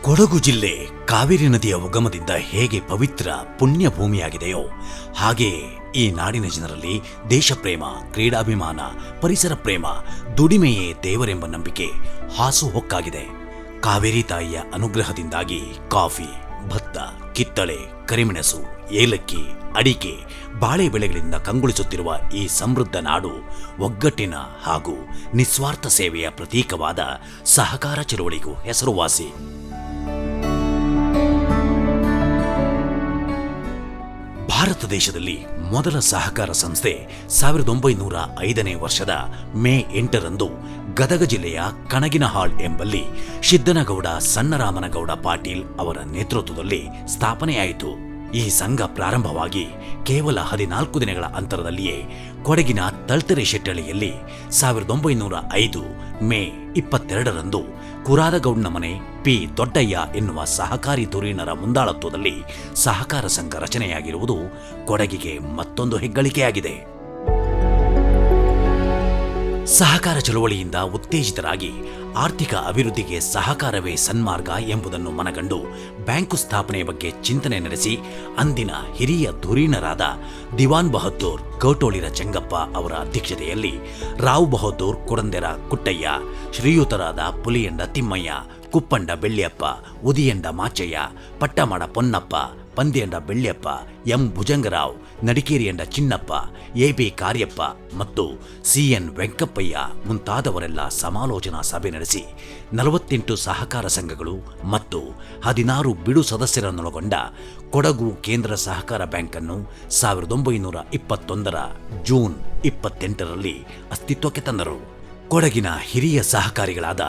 ಕೊಡಗು ಜಿಲ್ಲೆ ಕಾವೇರಿ ನದಿಯ ಉಗಮದಿಂದ ಹೇಗೆ ಪವಿತ್ರ ಪುಣ್ಯ ಭೂಮಿಯಾಗಿದೆಯೋ ಹಾಗೆಯೇ ಈ ನಾಡಿನ ಜನರಲ್ಲಿ ದೇಶಪ್ರೇಮ, ಕ್ರೀಡಾಭಿಮಾನ, ಪರಿಸರ ಪ್ರೇಮ, ದುಡಿಮೆಯೇ ದೇವರೆಂಬ ನಂಬಿಕೆ ಹಾಸುಹೊಕ್ಕಾಗಿದೆ. ಕಾವೇರಿ ತಾಯಿಯ ಅನುಗ್ರಹದಿಂದಾಗಿ ಕಾಫಿ, ಭತ್ತ, ಕಿತ್ತಳೆ, ಕರಿಮೆಣಸು, ಏಲಕ್ಕಿ, ಅಡಿಕೆ, ಬಾಳೆ ಬೆಳೆಗಳಿಂದ ಕಂಗೊಳಿಸುತ್ತಿರುವ ಈ ಸಮೃದ್ಧ ನಾಡು ಒಗ್ಗಟ್ಟಿನ ಹಾಗೂ ನಿಸ್ವಾರ್ಥ ಸೇವೆಯ ಪ್ರತೀಕವಾದ ಸಹಕಾರ ಚಳವಳಿಗೂ ಹೆಸರುವಾಸಿ. ಭಾರತ ದೇಶದಲ್ಲಿ ಮೊದಲ ಸಹಕಾರ ಸಂಸ್ಥೆ 1905ನೇ ವರ್ಷದ ಮೇ 8ರಂದು ಗದಗ ಜಿಲ್ಲೆಯ ಕಣಗಿನಹಾಳ್ ಎಂಬಲ್ಲಿ ಸಿದ್ದನಗೌಡ ಸಣ್ಣರಾಮನಗೌಡ ಪಾಟೀಲ್ ಅವರ ನೇತೃತ್ವದಲ್ಲಿ ಸ್ಥಾಪನೆಯಾಯಿತು. ಈ ಸಂಘ ಪ್ರಾರಂಭವಾಗಿ ಕೇವಲ 14 ದಿನಗಳ ಅಂತರದಲ್ಲಿಯೇ ಕೊಡಗಿನ ತಳ್ತರೆ ಶೆಟ್ಟಳ್ಳಿಯಲ್ಲಿ 1905 ಮೇ 22ರಂದು ಕುರಾದಗೌಡನ ಮನೆ ಪಿ ದೊಡ್ಡಯ್ಯ ಎನ್ನುವ ಸಹಕಾರಿ ಧುರೀಣರ ಮುಂದಾಳತ್ವದಲ್ಲಿ ಸಹಕಾರ ಸಂಘ ರಚನೆಯಾಗಿರುವುದು ಕೊಡಗಿಗೆ ಮತ್ತೊಂದು ಹೆಗ್ಗಳಿಕೆಯಾಗಿದೆ. ಸಹಕಾರ ಚಳವಳಿಯಿಂದ ಉತ್ತೇಜಿತರಾಗಿ ಆರ್ಥಿಕ ಅಭಿವೃದ್ಧಿಗೆ ಸಹಕಾರವೇ ಸನ್ಮಾರ್ಗ ಎಂಬುದನ್ನು ಮನಗಂಡು ಬ್ಯಾಂಕು ಸ್ಥಾಪನೆಯ ಬಗ್ಗೆ ಚಿಂತನೆ ನಡೆಸಿ ಅಂದಿನ ಹಿರಿಯ ಧುರೀಣರಾದ ದಿವಾನ್ ಬಹದ್ದೂರ್ ಕೌಟೋಳಿರ ಚೆಂಗಪ್ಪ ಅವರ ಅಧ್ಯಕ್ಷತೆಯಲ್ಲಿ ರಾವ್ ಬಹದ್ದೂರ್ ಕೊಡಂದೆರ ಕುಟ್ಟಯ್ಯ, ಶ್ರೀಯುತರಾದ Puliyanda Thimmayya, Kuppanda Belliyappa, Udiyanda Machayya, Pattamada Ponnappa, Pandiyanda Belliyappa, M Bhujangarao, Nadikeriyanda Chinnappa, A B Kariappa ಮತ್ತು ಸಿಎನ್ ವೆಂಕಪ್ಪಯ್ಯ ಮುಂತಾದವರೆಲ್ಲ ಸಮಾಲೋಚನಾ ಸಭೆ ನಡೆಸಿ 48 ಸಹಕಾರ ಸಂಘಗಳು ಮತ್ತು 16 ಬಿಡು ಸದಸ್ಯರನ್ನೊಳಗೊಂಡ ಕೊಡಗು ಕೇಂದ್ರ ಸಹಕಾರ ಬ್ಯಾಂಕನ್ನು 1921ರ ಜೂನ್ 28ರಲ್ಲಿ ಅಸ್ತಿತ್ವಕ್ಕೆ ತಂದರು. ಕೊಡಗಿನ ಹಿರಿಯ ಸಹಕಾರಿಗಳಾದ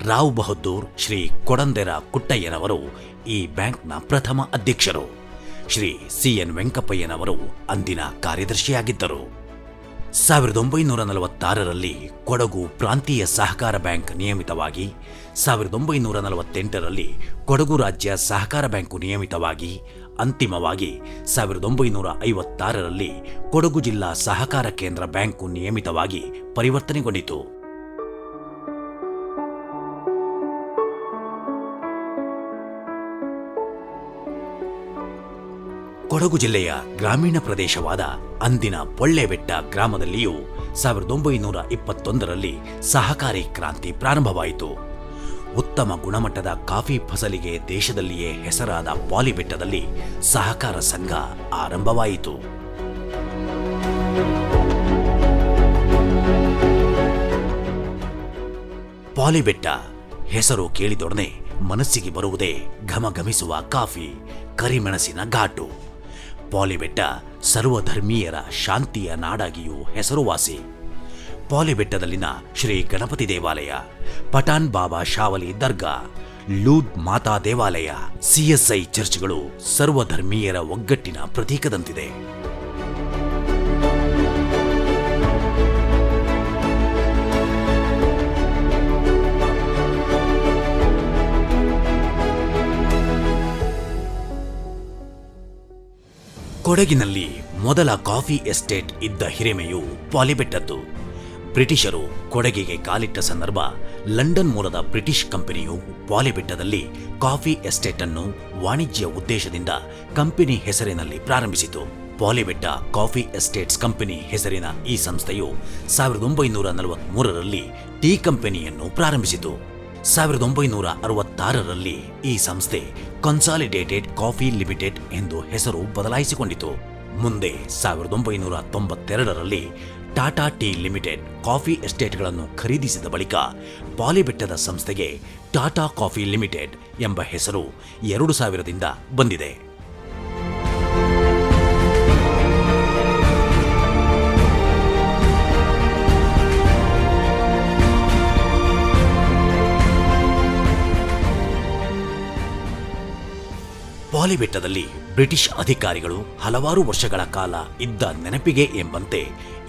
ರಾವ್ ಬಹದ್ದೂರ್ ಶ್ರೀ ಕೊಡಂದೆರ ಕುಟ್ಟಯ್ಯನವರು ಈ ಬ್ಯಾಂಕ್ನ ಪ್ರಥಮ ಅಧ್ಯಕ್ಷರು. ಶ್ರೀ ಸಿಎನ್ ವೆಂಕಪ್ಪಯ್ಯನವರು ಅಂದಿನ ಕಾರ್ಯದರ್ಶಿಯಾಗಿದ್ದರು. 1946ರಲ್ಲಿ ಕೊಡಗು ಪ್ರಾಂತೀಯ ಸಹಕಾರ ಬ್ಯಾಂಕ್ ನಿಯಮಿತವಾಗಿ, 1948ರಲ್ಲಿ ಕೊಡಗು ರಾಜ್ಯ ಸಹಕಾರ ಬ್ಯಾಂಕು ನಿಯಮಿತವಾಗಿ, ಅಂತಿಮವಾಗಿ 1956ರಲ್ಲಿ ಕೊಡಗು ಜಿಲ್ಲಾ ಸಹಕಾರ ಕೇಂದ್ರ ಬ್ಯಾಂಕು ನಿಯಮಿತವಾಗಿ ಪರಿವರ್ತನೆಗೊಂಡಿತು. ಕೊಡಗು ಜಿಲ್ಲೆಯ ಗ್ರಾಮೀಣ ಪ್ರದೇಶವಾದ ಅಂದಿನ ಪೊಳ್ಳೆಬೆಟ್ಟ ಗ್ರಾಮದಲ್ಲಿಯೂ 1921ರಲ್ಲಿ ಸಹಕಾರಿ ಕ್ರಾಂತಿ ಪ್ರಾರಂಭವಾಯಿತು. ಉತ್ತಮ ಗುಣಮಟ್ಟದ ಕಾಫಿ ಫಸಲಿಗೆ ದೇಶದಲ್ಲಿಯೇ ಹೆಸರಾದ ಪಾಲಿಬೆಟ್ಟದಲ್ಲಿ ಸಹಕಾರ ಸಂಘ ಆರಂಭವಾಯಿತು. ಪಾಲಿಬೆಟ್ಟ ಹೆಸರು ಕೇಳಿದೊಡನೆ ಮನಸ್ಸಿಗೆ ಬರುವುದೇ ಘಮಘಮಿಸುವ ಕಾಫಿ, ಕರಿಮೆಣಸಿನ ಘಾಟು. ಪಾಲಿಬೆಟ್ಟ ಸರ್ವಧರ್ಮೀಯರ ಶಾಂತಿಯ ನಾಡಾಗಿಯೂ ಹೆಸರುವಾಸಿ. ಪಾಲಿಬೆಟ್ಟದಲ್ಲಿನ ಶ್ರೀ ಗಣಪತಿ ದೇವಾಲಯ, ಪಠಾಣ್ ಬಾಬಾ ಶಾವಲಿ ದರ್ಗಾ, ಲೂಡ್ ಮಾತಾ ದೇವಾಲಯ, ಸಿಎಸ್ಐ ಚರ್ಚ್ಗಳು ಸರ್ವಧರ್ಮೀಯರ ಒಗ್ಗಟ್ಟಿನ ಪ್ರತೀಕದಂತಿದೆ. ಕೊಡಗಿನಲ್ಲಿ ಮೊದಲ ಕಾಫಿ ಎಸ್ಟೇಟ್ ಇದ್ದ ಹಿರಿಮೆಯು ಪಾಲಿಬೆಟ್ಟದ್ದು. ಬ್ರಿಟಿಷರು ಕೊಡಗಿಗೆ ಕಾಲಿಟ್ಟ ಸಂದರ್ಭ ಲಂಡನ್ ಮೂಲದ ಬ್ರಿಟಿಷ್ ಕಂಪನಿಯು ಪಾಲಿಬೆಟ್ಟದಲ್ಲಿ ಕಾಫಿ ಎಸ್ಟೇಟ್ ಅನ್ನು ವಾಣಿಜ್ಯ ಉದ್ದೇಶದಿಂದ ಕಂಪನಿ ಹೆಸರಿನಲ್ಲಿ ಪ್ರಾರಂಭಿಸಿತು. ಪಾಲಿಬೆಟ್ಟ ಕಾಫಿ ಎಸ್ಟೇಟ್ಸ್ ಕಂಪನಿ ಹೆಸರಿನ ಈ ಸಂಸ್ಥೆಯು 1943ರಲ್ಲಿ ಟೀ ಕಂಪನಿಯನ್ನು ಪ್ರಾರಂಭಿಸಿತು. 1966ರಲ್ಲಿ ಈ ಸಂಸ್ಥೆ ಕನ್ಸಾಲಿಡೇಟೆಡ್ ಕಾಫಿ ಲಿಮಿಟೆಡ್ ಎಂದು ಹೆಸರು ಬದಲಾಯಿಸಿಕೊಂಡಿತು. ಮುಂದೆ 1992ರಲ್ಲಿ ಟಾಟಾ ಟೀ ಲಿಮಿಟೆಡ್ ಕಾಫಿ ಎಸ್ಟೇಟ್ಗಳನ್ನು ಖರೀದಿಸಿದ ಬಳಿಕ ಪಾಲಿಬೆಟ್ಟದ ಸಂಸ್ಥೆಗೆ ಟಾಟಾ ಕಾಫಿ ಲಿಮಿಟೆಡ್ ಎಂಬ ಹೆಸರು 2000ರಿಂದ ಬಂದಿದೆ. ಪಾಲಿಬೆಟ್ಟದಲ್ಲಿ ಬ್ರಿಟಿಷ್ ಅಧಿಕಾರಿಗಳು ಹಲವಾರು ವರ್ಷಗಳ ಕಾಲ ಇದ್ದ ನೆನಪಿಗೆ ಎಂಬಂತೆ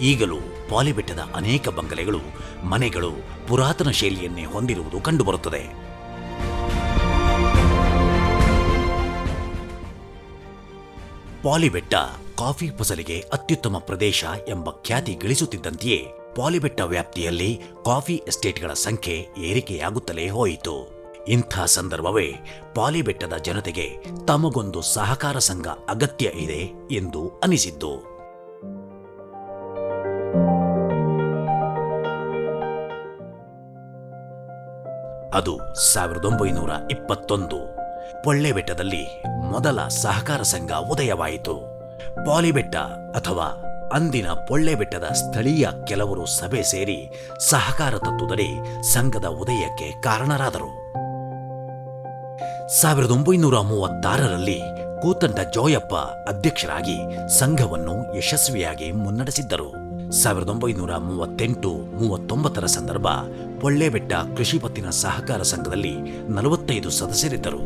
ಈಗಲೂ ಪಾಲಿಬೆಟ್ಟದ ಅನೇಕ ಬಂಗಲೆಗಳು, ಮನೆಗಳು ಪುರಾತನ ಶೈಲಿಯನ್ನೇ ಹೊಂದಿರುವುದು ಕಂಡುಬರುತ್ತದೆ. ಪಾಲಿಬೆಟ್ಟ ಕಾಫಿ ಫಸಲಿಗೆ ಅತ್ಯುತ್ತಮ ಪ್ರದೇಶ ಎಂಬ ಖ್ಯಾತಿ ಗಳಿಸುತ್ತಿದ್ದಂತೆಯೇ ಪಾಲಿಬೆಟ್ಟ ವ್ಯಾಪ್ತಿಯಲ್ಲಿ ಕಾಫಿ ಎಸ್ಟೇಟ್ಗಳ ಸಂಖ್ಯೆ ಏರಿಕೆಯಾಗುತ್ತಲೇ ಹೋಯಿತು. ಇಂಥ ಸಂದರ್ಭವೇ ಪಾಲಿಬೆಟ್ಟದ ಜನತೆಗೆ ತಮಗೊಂದು ಸಹಕಾರ ಸಂಘ ಅಗತ್ಯ ಇದೆ ಎಂದು ಅನಿಸಿದ್ದು. ಅದು 1921. ಪೊಳ್ಳೆಬೆಟ್ಟದಲ್ಲಿ ಮೊದಲ ಸಹಕಾರ ಸಂಘ ಉದಯವಾಯಿತು. ಪಾಲಿಬೆಟ್ಟ ಅಥವಾ ಅಂದಿನ ಪೊಳ್ಳೆಬೆಟ್ಟದ ಸ್ಥಳೀಯ ಕೆಲವರು ಸಭೆ ಸೇರಿ ಸಹಕಾರ ತತ್ವದಡಿ ಸಂಘದ ಉದಯಕ್ಕೆ ಕಾರಣರಾದರು. 1936ರಲ್ಲಿ ಕೂತಂಡ ಜೋಯಪ್ಪ ಅಧ್ಯಕ್ಷರಾಗಿ ಸಂಘವನ್ನು ಯಶಸ್ವಿಯಾಗಿ ಮುನ್ನಡೆಸಿದ್ದರು. 1938-39 ಸಂದರ್ಭ ಪೊಳ್ಳೆಬೆಟ್ಟ ಕೃಷಿ ಪತ್ತಿನ ಸಹಕಾರ ಸಂಘದಲ್ಲಿ 45 ಸದಸ್ಯರಿದ್ದರು.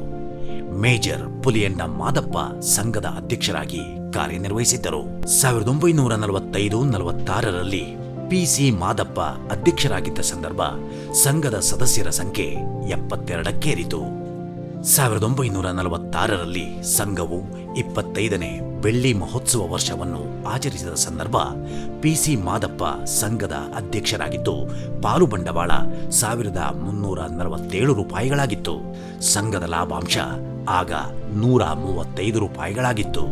ಮೇಜರ್ ಪುಲಿಯಂಡ ಮಾದಪ್ಪ ಸಂಘದ ಅಧ್ಯಕ್ಷರಾಗಿ ಕಾರ್ಯನಿರ್ವಹಿಸಿದ್ದರು. 1945-46ರಲ್ಲಿ ಪಿಸಿ ಮಾದಪ್ಪ ಅಧ್ಯಕ್ಷರಾಗಿದ್ದ ಸಂದರ್ಭ ಸಂಘದ ಸದಸ್ಯರ ಸಂಖ್ಯೆ 72ಕ್ಕೇರಿತು. 1946ರಲ್ಲಿ ಸಂಘವು 25ನೇ ಬೆಳ್ಳಿ ಮಹೋತ್ಸವ ವರ್ಷವನ್ನು ಆಚರಿಸಿದ ಸಂದರ್ಭ ಪಿಸಿ ಮಾದಪ್ಪ ಸಂಘದ ಅಧ್ಯಕ್ಷರಾಗಿದ್ದು ಪಾಲು ಬಂಡವಾಳ 1347 ರೂಪಾಯಿಗಳಾಗಿತ್ತು. ಸಂಘದ ಲಾಭಾಂಶ ಆಗ 135 ರೂಪಾಯಿಗಳಾಗಿತ್ತು.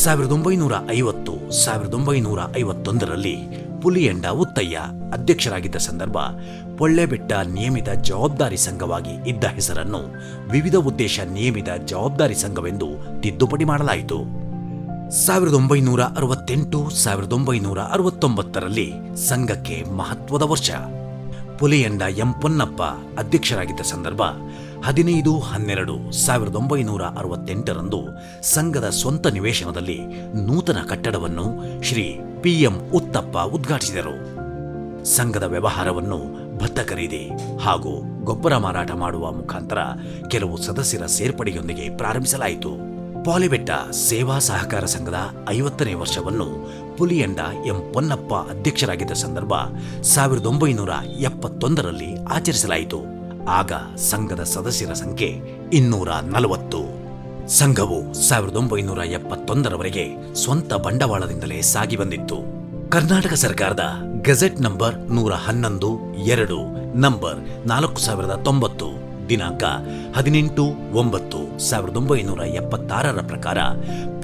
1950-1951ರಲ್ಲಿ ಪುಲಿಯಂಡ ಉತ್ತಯ್ಯ ಅಧ್ಯಕ್ಷರಾಗಿದ್ದ ಸಂದರ್ಭ ಪೊಳ್ಳೆಬೆಟ್ಟ ನಿಯಮಿತ ಜವಾಬ್ದಾರಿ ಸಂಘವಾಗಿ ಇದ್ದ ಹೆಸರನ್ನು ವಿವಿಧ ಉದ್ದೇಶ ನಿಯಮಿತ ಜವಾಬ್ದಾರಿ ಸಂಘವೆಂದು ತಿದ್ದುಪಡಿ ಮಾಡಲಾಯಿತು. 1968-1969ರಲ್ಲಿ ಸಂಘಕ್ಕೆ ಮಹತ್ವದ ವರ್ಷ. ಪುಲಿಯಂಡ ಎಂ ಪೊನ್ನಪ್ಪ ಅಧ್ಯಕ್ಷರಾಗಿದ್ದ ಸಂದರ್ಭ 15-12-1968ರಂದು ಸಂಘದ ಸ್ವಂತ ನಿವೇಶನದಲ್ಲಿ ನೂತನ ಕಟ್ಟಡವನ್ನು ಶ್ರೀ ಪಿಎಂ ಉತ್ತಪ್ಪ ಉದ್ಘಾಟಿಸಿದರು. ಸಂಘದ ವ್ಯವಹಾರವನ್ನು ಭತ್ತ ಖರೀದಿ ಹಾಗೂ ಗೊಬ್ಬರ ಮಾರಾಟ ಮಾಡುವ ಮುಖಾಂತರ ಕೆಲವು ಸದಸ್ಯರ ಸೇರ್ಪಡೆಯೊಂದಿಗೆ ಪ್ರಾರಂಭಿಸಲಾಯಿತು. ಪಾಲಿಬೆಟ್ಟ ಸೇವಾ ಸಹಕಾರ ಸಂಘದ 50ನೇ ವರ್ಷವನ್ನು ಪುಲಿಯಂಡ ಎಂ ಪೊನ್ನಪ್ಪ ಅಧ್ಯಕ್ಷರಾಗಿದ್ದ ಸಂದರ್ಭ 1971ರಲ್ಲಿ ಆಚರಿಸಲಾಯಿತು. ಆಗ ಸಂಘದ ಸದಸ್ಯರ ಸಂಖ್ಯೆ 240. ಸಂಘವು 1971ರವರೆಗೆ ಸ್ವಂತ ಬಂಡವಾಳದಿಂದಲೇ ಸಾಗಿ ಬಂದಿತ್ತು. ಕರ್ನಾಟಕ ಸರ್ಕಾರದ ಗೆಜೆಟ್ ನಂಬರ್ 111-2 ನಂಬರ್ 4090 ದಿನಾಂಕ 18-9-1976 ಪ್ರಕಾರ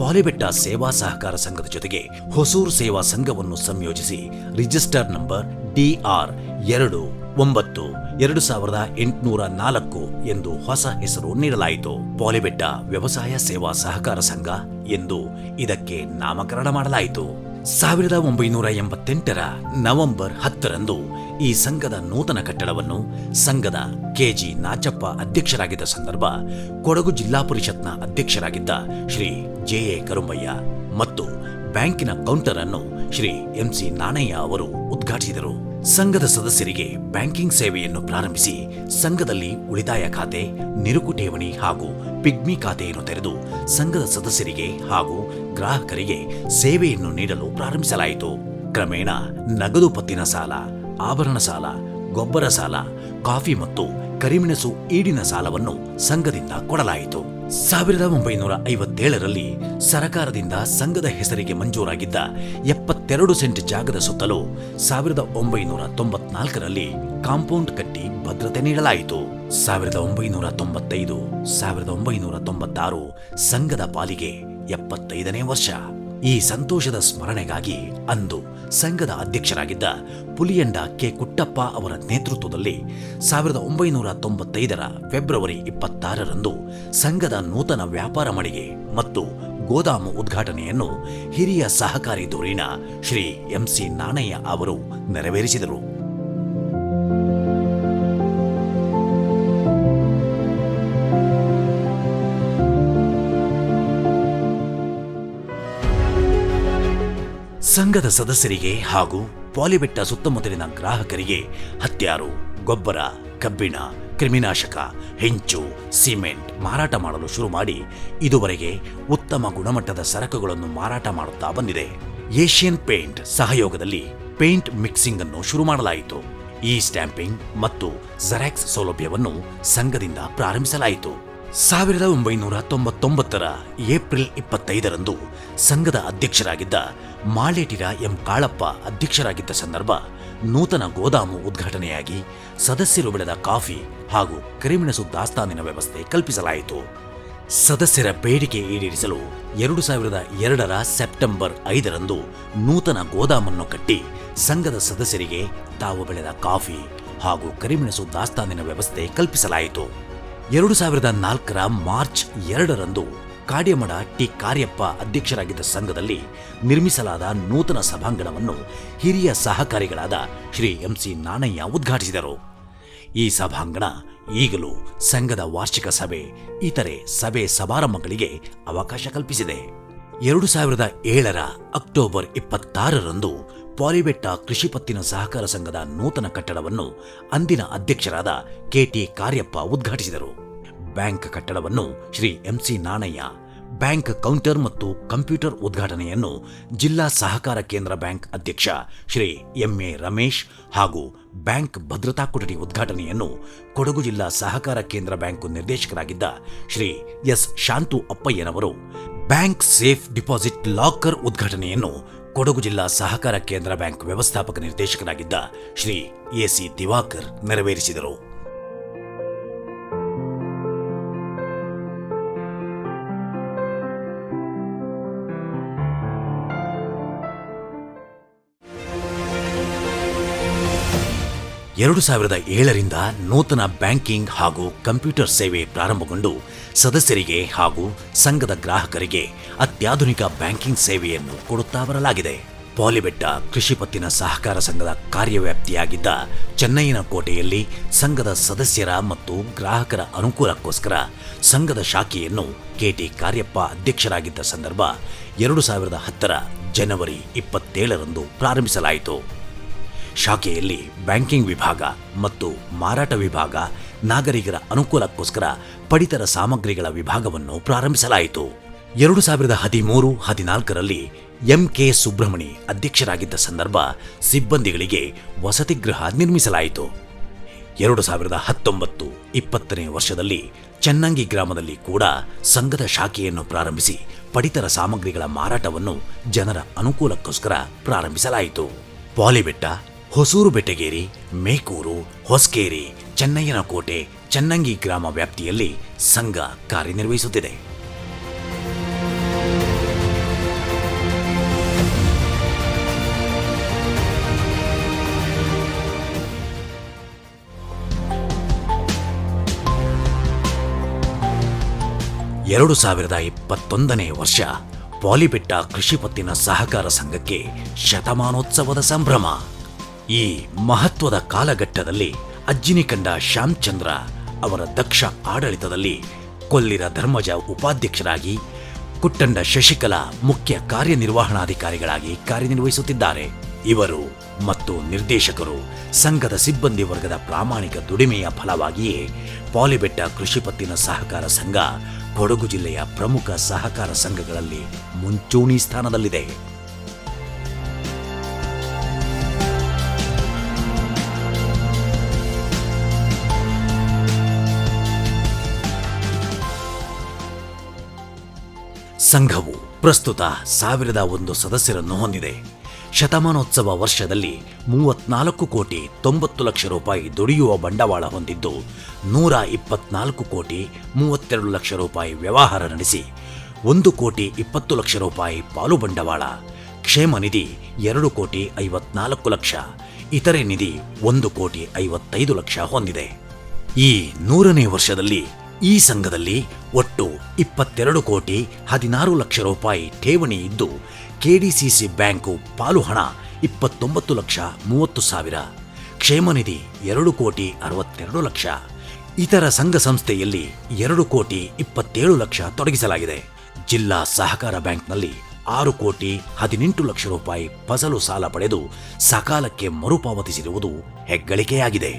ಪಾಲಿಬೆಟ್ಟ ಸೇವಾ ಸಹಕಾರ ಸಂಘದ ಜೊತೆಗೆ ಹೊಸೂರು ಸೇವಾ ಸಂಘವನ್ನು ಸಂಯೋಜಿಸಿ ರಿಜಿಸ್ಟರ್ ನಂಬರ್ DR 29-2804 ಎಂದು ಹೊಸ ಹೆಸರು ನೀಡಲಾಯಿತು. ಪಾಲಿಬೆಟ್ಟ ವ್ಯವಸಾಯ ಸೇವಾ ಸಹಕಾರ ಸಂಘ ಎಂದು ಇದಕ್ಕೆ ನಾಮಕರಣ ಮಾಡಲಾಯಿತು. 1988ರ ನವೆಂಬರ್ 10ರಂದು ಈ ಸಂಘದ ನೂತನ ಕಟ್ಟಡವನ್ನು ಸಂಘದ ಕೆಜಿ ನಾಚಪ್ಪ ಅಧ್ಯಕ್ಷರಾಗಿದ್ದ ಸಂದರ್ಭ ಕೊಡಗು ಜಿಲ್ಲಾ ಪರಿಷತ್ನ ಅಧ್ಯಕ್ಷರಾಗಿದ್ದ ಶ್ರೀ ಜೆ.ಎ. ಕರುಂಬಯ್ಯ ಮತ್ತು ಬ್ಯಾಂಕಿನ ಕೌಂಟರ್ ಅನ್ನು ಶ್ರೀ ಎಂಸಿ ನಾಣಯ್ಯ ಅವರು ಉದ್ಘಾಟಿಸಿದರು. ಸಂಘದ ಸದಸ್ಯರಿಗೆ ಬ್ಯಾಂಕಿಂಗ್ ಸೇವೆಯನ್ನು ಪ್ರಾರಂಭಿಸಿ ಸಂಘದಲ್ಲಿ ಉಳಿತಾಯ ಖಾತೆ, ನಿರುಕು ಠೇವಣಿ ಹಾಗೂ ಪಿಗ್ಮಿ ಖಾತೆಯನ್ನು ತೆರೆದು ಸಂಘದ ಸದಸ್ಯರಿಗೆ ಹಾಗೂ ಗ್ರಾಹಕರಿಗೆ ಸೇವೆಯನ್ನು ನೀಡಲು ಪ್ರಾರಂಭಿಸಲಾಯಿತು. ಕ್ರಮೇಣ ನಗದು ಪತ್ತಿನ ಸಾಲ, ಆಭರಣ ಸಾಲ, ಗೊಬ್ಬರ ಸಾಲ, ಕಾಫಿ ಮತ್ತು ಕರಿಮೆಣಸು ಈಡಿನ ಸಾಲವನ್ನು ಸಂಘದಿಂದ ಕೊಡಲಾಯಿತು. 1957ರಲ್ಲಿ ಸರಕಾರದಿಂದ ಸಂಘದ ಹೆಸರಿಗೆ ಮಂಜೂರಾಗಿದ್ದ 72 ಸೆಂಟ್ ಜಾಗದ ಸುತ್ತಲೂ 1994ರಲ್ಲಿ ಕಾಂಪೌಂಡ್ ಕಟ್ಟಿ ಭದ್ರತೆ ನೀಡಲಾಯಿತು. 1995-1996 ಸಂಘದ ಪಾಲಿಗೆ 75ನೇ ವರ್ಷ. ಈ ಸಂತೋಷದ ಸ್ಮರಣೆಗಾಗಿ ಅಂದು ಸಂಘದ ಅಧ್ಯಕ್ಷರಾಗಿದ್ದ ಪುಲಿಯಂಡ ಕೆ ಕುಟ್ಟಪ್ಪ ಅವರ ನೇತೃತ್ವದಲ್ಲಿ 1995ರ ಫೆಬ್ರವರಿ 26ರಂದು ಸಂಘದ ನೂತನ ವ್ಯಾಪಾರ ಮಳಿಗೆ ಮತ್ತು ಗೋದಾಮು ಉದ್ಘಾಟನೆಯನ್ನು ಹಿರಿಯ ಸಹಕಾರಿ ಧುರೀಣ ಶ್ರೀ ಎಂಸಿ ನಾಣಯ್ಯ ಅವರು ನೆರವೇರಿಸಿದರು. ಸಂಘದ ಸದಸ್ಯರಿಗೆ ಹಾಗೂ ಪಾಲಿಬೆಟ್ಟ ಸುತ್ತಮುತ್ತಲಿನ ಗ್ರಾಹಕರಿಗೆ ಹತ್ಯಾರು, ಗೊಬ್ಬರ, ಕಬ್ಬಿಣ, ಕ್ರಿಮಿನಾಶಕ, ಹೆಂಚು, ಸಿಮೆಂಟ್ ಮಾರಾಟ ಮಾಡಲು ಶುರು ಮಾಡಿ ಇದುವರೆಗೆ ಉತ್ತಮ ಗುಣಮಟ್ಟದ ಸರಕುಗಳನ್ನು ಮಾರಾಟ ಮಾಡುತ್ತಾ ಬಂದಿದೆ. ಏಷ್ಯನ್ ಪೇಂಟ್ ಸಹಯೋಗದಲ್ಲಿ ಪೇಂಟ್ ಮಿಕ್ಸಿಂಗ್ ಅನ್ನು ಶುರು ಮಾಡಲಾಯಿತು. ಈ ಸ್ಟ್ಯಾಂಪಿಂಗ್ ಮತ್ತು ಜೆರಾಕ್ಸ್ ಸೌಲಭ್ಯವನ್ನು ಸಂಘದಿಂದ ಪ್ರಾರಂಭಿಸಲಾಯಿತು. 1999ರ ಏಪ್ರಿಲ್ 25ರಂದು ಸಂಘದ ಅಧ್ಯಕ್ಷರಾಗಿದ್ದ ಮಾಳೇಟಿರ ಎಂ ಕಾಳಪ್ಪ ಅಧ್ಯಕ್ಷರಾಗಿದ್ದ ಸಂದರ್ಭ ನೂತನ ಗೋದಾಮು ಉದ್ಘಾಟನೆಯಾಗಿ ಸದಸ್ಯರು ಬೆಳೆದ ಕಾಫಿ ಹಾಗೂ ಕರಿಮೆಣಸು ದಾಸ್ತಾನಿನ ವ್ಯವಸ್ಥೆ ಕಲ್ಪಿಸಲಾಯಿತು. ಸದಸ್ಯರ ಬೇಡಿಕೆ ಈಡೇರಿಸಲು 2002 ಸೆಪ್ಟೆಂಬರ್ 5ರಂದು ನೂತನ ಗೋದಾಮನ್ನು ಕಟ್ಟಿ ಸಂಘದ ಸದಸ್ಯರಿಗೆ ತಾವು ಬೆಳೆದ ಕಾಫಿ ಹಾಗೂ ಕರಿಮೆಣಸು ದಾಸ್ತಾನಿನ ವ್ಯವಸ್ಥೆ ಕಲ್ಪಿಸಲಾಯಿತು. 2004 ಮಾರ್ಚ್ 2ರಂದು ಕಾಡ್ಯಮಡ ಟಿ ಕಾರ್ಯಪ್ಪ ಅಧ್ಯಕ್ಷರಾಗಿದ್ದ ಸಂಘದಲ್ಲಿ ನಿರ್ಮಿಸಲಾದ ನೂತನ ಸಭಾಂಗಣವನ್ನು ಹಿರಿಯ ಸಹಕಾರಿಗಳಾದ ಶ್ರೀ MC ನಾಣಯ್ಯ ಉದ್ಘಾಟಿಸಿದರು. ಈ ಸಭಾಂಗಣ ಈಗಲೂ ಸಂಘದ ವಾರ್ಷಿಕ ಸಭೆ, ಇತರೆ ಸಭೆ ಸಮಾರಂಭಗಳಿಗೆ ಅವಕಾಶ ಕಲ್ಪಿಸಿದೆ. 2007 ಅಕ್ಟೋಬರ್ 26ರಂದು ಪಾಲಿಬೆಟ್ಟ ಕೃಷಿ ಪತ್ತಿನ ಸಹಕಾರ ಸಂಘದ ನೂತನ ಕಟ್ಟಡವನ್ನು ಅಂದಿನ ಅಧ್ಯಕ್ಷರಾದ KT ಕಾರ್ಯಪ್ಪ ಉದ್ಘಾಟಿಸಿದರು. ಬ್ಯಾಂಕ್ ಕಟ್ಟಡವನ್ನು Shri MC Nanaiah, bank counter ಮತ್ತು ಕಂಪ್ಯೂಟರ್ ಉದ್ಘಾಟನೆಯನ್ನು ಜಿಲ್ಲಾ ಸಹಕಾರ ಕೇಂದ್ರ ಬ್ಯಾಂಕ್ ಅಧ್ಯಕ್ಷ ಶ್ರೀ MA ರಮೇಶ್ ಹಾಗೂ ಬ್ಯಾಂಕ್ ಭದ್ರತಾ ಕೊಠಡಿ ಉದ್ಘಾಟನೆಯನ್ನು ಕೊಡಗು ಜಿಲ್ಲಾ ಸಹಕಾರ ಕೇಂದ್ರ ಬ್ಯಾಂಕ್ ನಿರ್ದೇಶಕರಾಗಿದ್ದ ಶ್ರೀ S ಶಾಂತು ಅಪ್ಪಯ್ಯನವರು, ಬ್ಯಾಂಕ್ ಸೇಫ್ ಡಿಪಾಸಿಟ್ ಲಾಕರ್ ಉದ್ಘಾಟನೆಯನ್ನು ಕೊಡಗು ಜಿಲ್ಲಾ ಸಹಕಾರ ಕೇಂದ್ರ ಬ್ಯಾಂಕ್ ವ್ಯವಸ್ಥಾಪಕ ನಿರ್ದೇಶಕರಾಗಿದ್ದ ಶ್ರೀ AC ದಿವಾಕರ್ ನೆರವೇರಿಸಿದರು. ಎರಡು 2007ರಿಂದ ನೂತನ ಬ್ಯಾಂಕಿಂಗ್ ಹಾಗೂ ಕಂಪ್ಯೂಟರ್ ಸೇವೆ ಪ್ರಾರಂಭಗೊಂಡು ಸದಸ್ಯರಿಗೆ ಹಾಗೂ ಸಂಘದ ಗ್ರಾಹಕರಿಗೆ ಅತ್ಯಾಧುನಿಕ ಬ್ಯಾಂಕಿಂಗ್ ಸೇವೆಯನ್ನು ಕೊಡುತ್ತಾ ಬರಲಾಗಿದೆ. ಪಾಲಿಬೆಟ್ಟ ಕೃಷಿ ಪತ್ತಿನ ಸಹಕಾರ ಸಂಘದ ಕಾರ್ಯವ್ಯಾಪ್ತಿಯಾಗಿದ್ದ ಚೆನ್ನೈನ ಕೋಟೆಯಲ್ಲಿ ಸಂಘದ ಸದಸ್ಯರ ಮತ್ತು ಗ್ರಾಹಕರ ಅನುಕೂಲಕ್ಕೋಸ್ಕರ ಸಂಘದ ಶಾಖೆಯನ್ನು KT ಕಾರ್ಯಪ್ಪ ಅಧ್ಯಕ್ಷರಾಗಿದ್ದ ಸಂದರ್ಭ 2010 ಜನವರಿ 27ರಂದು ಪ್ರಾರಂಭಿಸಲಾಯಿತು. ಶಾಖೆಯಲ್ಲಿ ಬ್ಯಾಂಕಿಂಗ್ ವಿಭಾಗ ಮತ್ತು ಮಾರಾಟ ವಿಭಾಗ, ನಾಗರಿಕರ ಅನುಕೂಲಕ್ಕೋಸ್ಕರ ಪಡಿತರ ಸಾಮಗ್ರಿಗಳ ವಿಭಾಗವನ್ನು ಪ್ರಾರಂಭಿಸಲಾಯಿತು. 2013-14ರಲ್ಲಿ MK ಸುಬ್ರಹ್ಮಣಿ ಅಧ್ಯಕ್ಷರಾಗಿದ್ದ ಸಂದರ್ಭ ಸಿಬ್ಬಂದಿಗಳಿಗೆ ವಸತಿ ಗೃಹ ನಿರ್ಮಿಸಲಾಯಿತು. 2019-20ನೇ ವರ್ಷದಲ್ಲಿ ಚೆನ್ನಂಗಿ ಗ್ರಾಮದಲ್ಲಿ ಕೂಡ ಸಂಘದ ಶಾಖೆಯನ್ನು ಪ್ರಾರಂಭಿಸಿ ಪಡಿತರ ಸಾಮಗ್ರಿಗಳ ಮಾರಾಟವನ್ನು ಜನರ ಅನುಕೂಲಕ್ಕೋಸ್ಕರ ಪ್ರಾರಂಭಿಸಲಾಯಿತು. ಪಾಲಿಬೆಟ್ಟ, ಹೊಸೂರು ಬೆಟ್ಟಗೇರಿ, ಮೇಕೂರು, ಹೊಸಕೇರಿ, ಚೆನ್ನಯ್ಯನಕೋಟೆ, ಚೆನ್ನಂಗಿ ಗ್ರಾಮ ವ್ಯಾಪ್ತಿಯಲ್ಲಿ ಸಂಘ ಕಾರ್ಯನಿರ್ವಹಿಸುತ್ತಿದೆ. ಎರಡು 2021ನೇ ವರ್ಷ ಪಾಲಿಬೆಟ್ಟ ಕೃಷಿ ಪತ್ತಿನ ಸಹಕಾರ ಸಂಘಕ್ಕೆ ಶತಮಾನೋತ್ಸವದ ಸಂಭ್ರಮ. ಈ ಮಹತ್ವದ ಕಾಲಘಟ್ಟದಲ್ಲಿ ಅಜ್ಜಿನಿಕಂಡ ಶ್ಯಾಮಚಂದ್ರ ಅವರ ದಕ್ಷ ಆಡಳಿತದಲ್ಲಿ ಕೊಲ್ಲಿರ ಧರ್ಮಜ ಉಪಾಧ್ಯಕ್ಷರಾಗಿ, ಕುಟ್ಟಂಡ ಶಶಿಕಲಾ ಮುಖ್ಯ ಕಾರ್ಯನಿರ್ವಹಣಾಧಿಕಾರಿಗಳಾಗಿ ಕಾರ್ಯನಿರ್ವಹಿಸುತ್ತಿದ್ದಾರೆ. ಇವರು ಮತ್ತು ನಿರ್ದೇಶಕರು ಸಂಘದ ಸಿಬ್ಬಂದಿ ವರ್ಗದ ಪ್ರಾಮಾಣಿಕ ದುಡಿಮೆಯ ಫಲವಾಗಿಯೇ ಪಾಲಿಬೆಟ್ಟ ಕೃಷಿ ಪತ್ತಿನ ಸಹಕಾರ ಸಂಘ ಕೊಡಗು ಜಿಲ್ಲೆಯ ಪ್ರಮುಖ ಸಹಕಾರ ಸಂಘಗಳಲ್ಲಿ ಮುಂಚೂಣಿ ಸ್ಥಾನದಲ್ಲಿದೆ. ಸಂಘವು ಪ್ರಸ್ತುತ 1001 ಸದಸ್ಯರನ್ನು ಹೊಂದಿದೆ. ಶತಮಾನೋತ್ಸವ ವರ್ಷದಲ್ಲಿ 34,90,00,000 ರೂಪಾಯಿ ದುಡಿಯುವ ಬಂಡವಾಳ ಹೊಂದಿದ್ದು, 124,32,00,000 ರೂಪಾಯಿ ವ್ಯವಹಾರ ನಡೆಸಿ 1,20,00,000 ರೂಪಾಯಿ ಪಾಲು ಬಂಡವಾಳ, ಕ್ಷೇಮ ನಿಧಿ 2,54,00,000, ಇತರೆ ನಿಧಿ 1,55,00,000 ಹೊಂದಿದೆ. ಈ 100ನೇ ವರ್ಷದಲ್ಲಿ ಈ ಸಂಘದಲ್ಲಿ ಒಟ್ಟು 22,16,00,000 ರೂಪಾಯಿ ಠೇವಣಿ ಇದ್ದು, KDCC ಬ್ಯಾಂಕು ಪಾಲು ಹಣ 29,30,000, ಕ್ಷೇಮ ನಿಧಿ 2,62,00,000, ಇತರ ಸಂಘ ಸಂಸ್ಥೆಯಲ್ಲಿ 2,27,00,000 ತೊಡಗಿಸಲಾಗಿದೆ. ಜಿಲ್ಲಾ ಸಹಕಾರ ಬ್ಯಾಂಕ್ನಲ್ಲಿ 6,18,00,000 ರೂಪಾಯಿ ಫಸಲು ಸಾಲ ಪಡೆದು ಸಕಾಲಕ್ಕೆ ಮರುಪಾವತಿಸಿರುವುದು ಹೆಗ್ಗಳಿಕೆಯಾಗಿದೆ.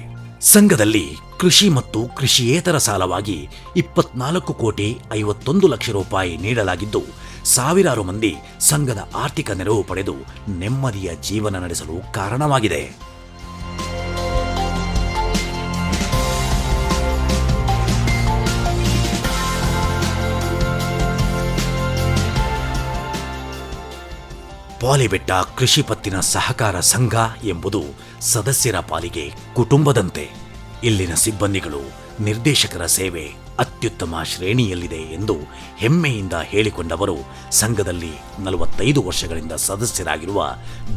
ಸಂಘದಲ್ಲಿ ಕೃಷಿ ಮತ್ತು ಕೃಷಿಯೇತರ ಸಾಲವಾಗಿ 24,51,00,000 ರೂಪಾಯಿ ನೀಡಲಾಗಿದ್ದು, ಸಾವಿರಾರು ಮಂದಿ ಸಂಘದ ಆರ್ಥಿಕ ನೆರವು ಪಡೆದು ನೆಮ್ಮದಿಯ ಜೀವನ ನಡೆಸಲು ಕಾರಣವಾಗಿದೆ. ಪಾಲಿಬೆಟ್ಟ ಕೃಷಿ ಪತ್ತಿನ ಸಹಕಾರ ಸಂಘ ಎಂಬುದು ಸದಸ್ಯರ ಪಾಲಿಗೆ ಕುಟುಂಬದಂತೆ. ಇಲ್ಲಿನ ಸಿಬ್ಬಂದಿಗಳು ನಿರ್ದೇಶಕರ ಸೇವೆ ಅತ್ಯುತ್ತಮ ಶ್ರೇಣಿಯಲ್ಲಿದೆ ಎಂದು ಹೆಮ್ಮೆಯಿಂದ ಹೇಳಿಕೊಂಡವರು ಸಂಘದಲ್ಲಿ 45 ವರ್ಷಗಳಿಂದ ಸದಸ್ಯರಾಗಿರುವ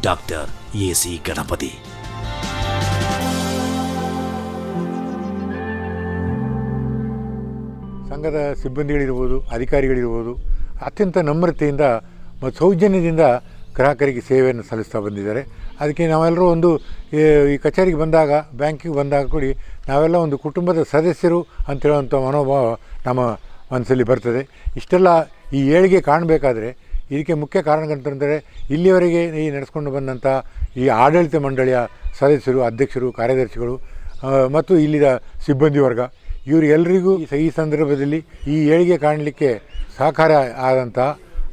ಡಾಕ್ಟರ್ ಎ.ಸಿ. ಗಣಪತಿ. ಸಂಘದ ಸಿಬ್ಬಂದಿಗಳಿರ್ಬೋದು, ಅಧಿಕಾರಿಗಳಿರ್ಬೋದು, ಅತ್ಯಂತ ನಮ್ರತೆಯಿಂದ ಮತ್ತು ಸೌಜನ್ಯದಿಂದ ಗ್ರಾಹಕರಿಗೆ ಸೇವೆಯನ್ನು ಸಲ್ಲಿಸ್ತಾ ಬಂದಿದ್ದಾರೆ. ಅದಕ್ಕೆ ನಾವೆಲ್ಲರೂ ಒಂದು ಈ ಕಚೇರಿಗೆ ಬಂದಾಗ, ಬ್ಯಾಂಕಿಗೆ ಬಂದಾಗ ಕೂಡಿ ನಾವೆಲ್ಲ ಒಂದು ಕುಟುಂಬದ ಸದಸ್ಯರು ಅಂತೇಳುವಂಥ ಮನೋಭಾವ ನಮ್ಮ ಮನಸ್ಸಲ್ಲಿ ಬರ್ತದೆ. ಇಷ್ಟೆಲ್ಲ ಈ ಏಳಿಗೆ ಕಾಣಬೇಕಾದ್ರೆ ಇದಕ್ಕೆ ಮುಖ್ಯ ಕಾರಣಗಳಂತಂದರೆ ಇಲ್ಲಿವರೆಗೆ ಈ ನಡೆಸ್ಕೊಂಡು ಬಂದಂಥ ಈ ಆಡಳಿತ ಮಂಡಳಿಯ ಸದಸ್ಯರು, ಅಧ್ಯಕ್ಷರು, ಕಾರ್ಯದರ್ಶಿಗಳು ಮತ್ತು ಇಲ್ಲಿನ ಸಿಬ್ಬಂದಿ ವರ್ಗ, ಇವರಿಗೆಲ್ಲರಿಗೂ ಈ ಸಂದರ್ಭದಲ್ಲಿ ಈ ಏಳಿಗೆ ಕಾಣಲಿಕ್ಕೆ ಸಹಕಾರ ಆದಂಥ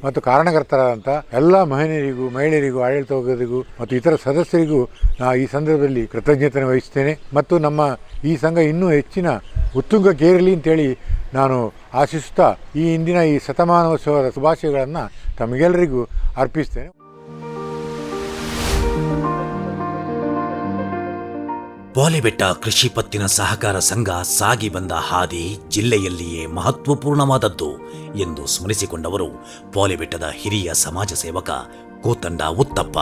ಮತ್ತು ಕಾರಣಕರ್ತರಾದಂಥ ಎಲ್ಲ ಮಹಿಳೆಯರಿಗೂ ಆಡಳಿತ ವರ್ಗದಿಗೂ ಮತ್ತು ಇತರ ಸದಸ್ಯರಿಗೂ ಈ ಸಂದರ್ಭದಲ್ಲಿ ಕೃತಜ್ಞತೆ ವಹಿಸ್ತೇನೆ. ಮತ್ತು ನಮ್ಮ ಈ ಸಂಘ ಇನ್ನೂ ಹೆಚ್ಚಿನ ಉತ್ತುಂಗಕ್ಕೇರಲಿ ಅಂತೇಳಿ ನಾನು ಆಶಿಸುತ್ತಾ ಈ ಇಂದಿನ ಈ ಶತಮಾನೋತ್ಸವದ ಶುಭಾಶಯಗಳನ್ನು ತಮಗೆಲ್ಲರಿಗೂ ಅರ್ಪಿಸ್ತೇನೆ. ಪಾಲಿಬೆಟ್ಟ ಕೃಷಿ ಪತ್ತಿನ ಸಹಕಾರ ಸಂಘ ಸಾಗಿ ಬಂದ ಹಾದಿ ಜಿಲ್ಲೆಯಲ್ಲಿಯೇ ಮಹತ್ವಪೂರ್ಣವಾದದ್ದು ಎಂದು ಸ್ಮರಿಸಿಕೊಂಡವರು ಪಾಲಿಬೆಟ್ಟದ ಹಿರಿಯ ಸಮಾಜ ಸೇವಕ ಕೋತಂಡ ಉತ್ತಪ್ಪ.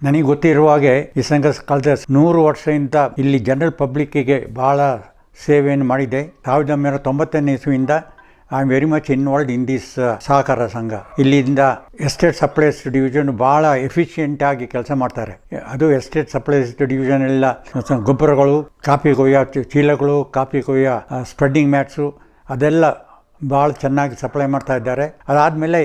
ನನಗೆ ಗೊತ್ತಿರುವ ಹಾಗೆ ಈ ಸಂಘ ಕಳೆದ 100 ವರ್ಷದಿಂದ ಇಲ್ಲಿ ಜನರಲ್ ಪಬ್ಲಿಕ್ಕಿಗೆ ಭಾಳ ಸೇವೆಯನ್ನು ಮಾಡಿದೆ. 1990ನೇ ಇಸ್ವಿಯಿಂದ I am very much involved in this ಸಹಕಾರ ಸಂಘ. ಇಲ್ಲಿಂದ ಎಸ್ಟೇಟ್ ಸಪ್ಲೈಸ್ ಡಿವಿಷನ್ ಭಾಳ ಎಫಿಷಿಯೆಂಟಾಗಿ ಕೆಲಸ ಮಾಡ್ತಾರೆ. ಅದು ಎಸ್ಟೇಟ್ ಸಪ್ಲೈಸ್ ಡಿವಿಷನ್ ಎಲ್ಲ ಗೊಬ್ಬರಗಳು, ಕಾಫಿ ಕೊಯ್ಯ ಚೀಲಗಳು, ಕಾಫಿ ಕೊಯ್ಯ ಸ್ಪ್ರೆಡ್ಡಿಂಗ್ ಮ್ಯಾಟ್ಸು ಅದೆಲ್ಲ ಭಾಳ ಚೆನ್ನಾಗಿ ಸಪ್ಲೈ ಮಾಡ್ತಾ ಇದ್ದಾರೆ. ಅದಾದಮೇಲೆ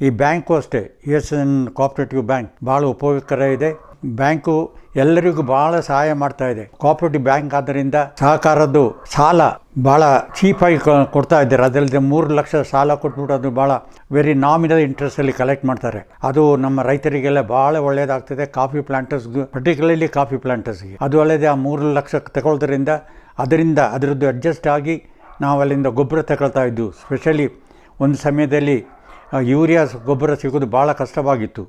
ಈ ಬ್ಯಾಂಕು ಅಷ್ಟೇ, USN ಕೋಆಪ್ರೇಟಿವ್ ಬ್ಯಾಂಕ್ ಭಾಳ ಉಪಯೋಗಕರ ಇದೆ. ಬ್ಯಾಂಕು ಎಲ್ಲರಿಗೂ ಭಾಳ ಸಹಾಯ ಮಾಡ್ತಾ ಇದೆ. ಕೋಆಪ್ರೇಟಿವ್ ಬ್ಯಾಂಕ್ ಆದ್ದರಿಂದ ಸಹಕಾರದ್ದು ಸಾಲ ಭಾಳ ಚೀಪಾಗಿ ಕೊಡ್ತಾ ಇದ್ದಾರೆ. ಅದಲ್ಲದೆ 3 ಲಕ್ಷ ಸಾಲ ಕೊಟ್ಬಿಟ್ಟು ಅದು ಭಾಳ ವೆರಿ ನಾಮಿನಲ್ ಇಂಟ್ರೆಸ್ಟಲ್ಲಿ ಕಲೆಕ್ಟ್ ಮಾಡ್ತಾರೆ. ಅದು ನಮ್ಮ ರೈತರಿಗೆಲ್ಲ ಭಾಳ ಒಳ್ಳೆಯದಾಗ್ತದೆ. ಕಾಫಿ ಪ್ಲಾಂಟರ್ಸ್ಗೂ, ಪರ್ಟಿಕ್ಯುಲರ್ಲಿ ಕಾಫಿ ಪ್ಲಾಂಟರ್ಸ್ಗೆ ಅದು ಅಲ್ಲದೆ ಆ 3 ಲಕ್ಷ ತಗೊಳ್ಳೋದ್ರಿಂದ ಅದರದ್ದು ಅಡ್ಜಸ್ಟ್ ಆಗಿ ನಾವು ಅಲ್ಲಿಂದ ಗೊಬ್ಬರ ತಗೊಳ್ತಾ ಇದ್ದು. ಸ್ಪೆಷಲಿ ಒಂದು ಸಮಯದಲ್ಲಿ ಯೂರಿಯಾ ಗೊಬ್ಬರ ಸಿಗೋದು ಭಾಳ ಕಷ್ಟವಾಗಿತ್ತು.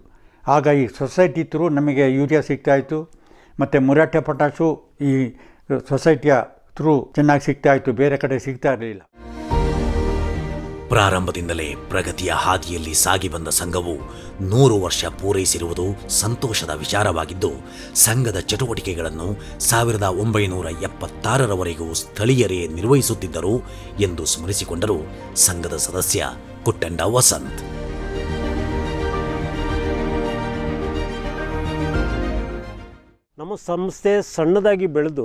ಆಗ ಈ ಸೊಸೈಟಿ ಥ್ರೂ ನಮಗೆ ಯೂರಿಯಾ ಸಿಗ್ತಾಯಿತ್ತು ಮತ್ತು ಮುರಾಟೆ ಪೊಟ್ಯಾಶು ಈ ಸೊಸೈಟಿಯ ಥ್ರೂ ಚೆನ್ನಾಗಿ ಸಿಗ್ತಾಯಿತ್ತು, ಬೇರೆ ಕಡೆ ಸಿಗ್ತಾ ಇರಲಿಲ್ಲ. ಪ್ರಾರಂಭದಿಂದಲೇ ಪ್ರಗತಿಯ ಹಾದಿಯಲ್ಲಿ ಸಾಗಿ ಬಂದ ಸಂಘವು 100 ವರ್ಷ ಪೂರೈಸಿರುವುದು ಸಂತೋಷದ ವಿಚಾರವಾಗಿದ್ದು, ಸಂಘದ ಚಟುವಟಿಕೆಗಳನ್ನು 1976ರವರೆಗೂ ಸ್ಥಳೀಯರೇ ನಿರ್ವಹಿಸುತ್ತಿದ್ದರು ಎಂದು ಸ್ಮರಿಸಿಕೊಂಡರು ಸಂಘದ ಸದಸ್ಯ ಕುಟ್ಟಂಡ ವಸಂತ್. ನಮ್ಮ ಸಂಸ್ಥೆ ಸಣ್ಣದಾಗಿ ಬೆಳೆದು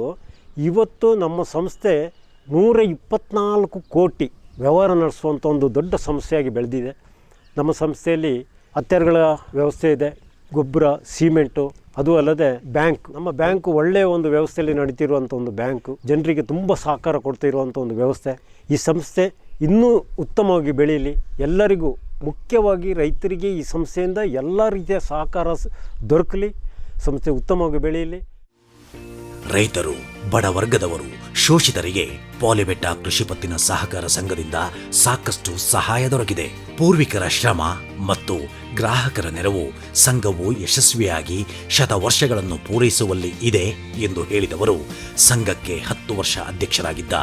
ಇವತ್ತು ನಮ್ಮ ಸಂಸ್ಥೆ 124 ಕೋಟಿ ವ್ಯವಹಾರ ನಡೆಸುವಂಥ ಒಂದು ದೊಡ್ಡ ಸಂಸ್ಥೆಯಾಗಿ ಬೆಳೆದಿದೆ. ನಮ್ಮ ಸಂಸ್ಥೆಯಲ್ಲಿ ಹತ್ಯಾರಗಳ ವ್ಯವಸ್ಥೆ ಇದೆ, ಗೊಬ್ಬರ, ಸಿಮೆಂಟು, ಅದು ಅಲ್ಲದೆ ಬ್ಯಾಂಕ್. ನಮ್ಮ ಬ್ಯಾಂಕು ಒಳ್ಳೆಯ ಒಂದು ವ್ಯವಸ್ಥೆಯಲ್ಲಿ ನಡೀತಿರುವಂಥ ಒಂದು ಬ್ಯಾಂಕು, ಜನರಿಗೆ ತುಂಬ ಸಹಕಾರ ಕೊಡ್ತಿರುವಂಥ ಒಂದು ವ್ಯವಸ್ಥೆ. ಈ ಸಂಸ್ಥೆ ಇನ್ನೂ ಉತ್ತಮವಾಗಿ ಬೆಳೀಲಿ, ಎಲ್ಲರಿಗೂ ಮುಖ್ಯವಾಗಿ ರೈತರಿಗೆ ಈ ಸಂಸ್ಥೆಯಿಂದ ಎಲ್ಲ ರೀತಿಯ ಸಹಕಾರ ದೊರಕಲಿ, ಸಂಸ್ಥೆ ಉತ್ತಮವಾಗಿ ಬೆಳೆಯಲಿ. ರೈತರು, ಬಡವರ್ಗದವರು, ಶೋಷಿತರಿಗೆ ಪಾಲಿಬೆಟ್ಟ ಕೃಷಿ ಪತ್ತಿನ ಸಹಕಾರ ಸಂಘದಿಂದ ಸಾಕಷ್ಟು ಸಹಾಯ ದೊರಕಿದೆ. ಪೂರ್ವಿಕರ ಶ್ರಮ ಮತ್ತು ಗ್ರಾಹಕರ ನೆರವು ಸಂಘವು ಯಶಸ್ವಿಯಾಗಿ 100 ವರ್ಷಗಳನ್ನು ಪೂರೈಸುವಲ್ಲಿ ಇದೆ ಎಂದು ಹೇಳಿದವರು ಸಂಘಕ್ಕೆ 10 ವರ್ಷ ಅಧ್ಯಕ್ಷರಾಗಿದ್ದ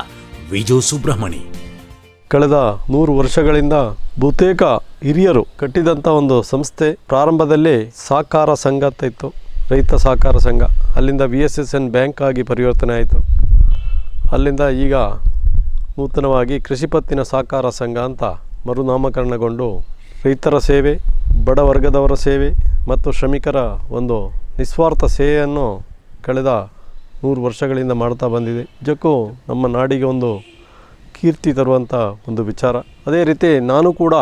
ವಿಜು ಸುಬ್ರಹ್ಮಣಿ. ಕಳೆದ 100 ವರ್ಷಗಳಿಂದ ಬಹುತೇಕ ಹಿರಿಯರು ಕಟ್ಟಿದಂಥ ಒಂದು ಸಂಸ್ಥೆ. ಪ್ರಾರಂಭದಲ್ಲಿ ಸಹಕಾರ ಸಂಘ ಅಂತ ಇತ್ತು, ರೈತ ಸಹಕಾರ ಸಂಘ. ಅಲ್ಲಿಂದ VSSN ಬ್ಯಾಂಕ್ ಆಗಿ ಪರಿವರ್ತನೆ ಆಯಿತು. ಅಲ್ಲಿಂದ ಈಗ ನೂತನವಾಗಿ ಕೃಷಿ ಪತ್ತಿನ ಸಹಕಾರ ಸಂಘ ಅಂತ ಮರುನಾಮಕರಣಗೊಂಡು ರೈತರ ಸೇವೆ, ಬಡವರ್ಗದವರ ಸೇವೆ ಮತ್ತು ಶ್ರಮಿಕರ ಒಂದು ನಿಸ್ವಾರ್ಥ ಸೇವೆಯನ್ನು ಕಳೆದ 100 ವರ್ಷಗಳಿಂದ ಮಾಡ್ತಾ ಬಂದಿದೆ. ನಿಜಕ್ಕೂ ನಮ್ಮ ನಾಡಿಗೆ ಒಂದು ಕೀರ್ತಿ ತರುವಂಥ ಒಂದು ವಿಚಾರ. ಅದೇ ರೀತಿ ನಾನು ಕೂಡ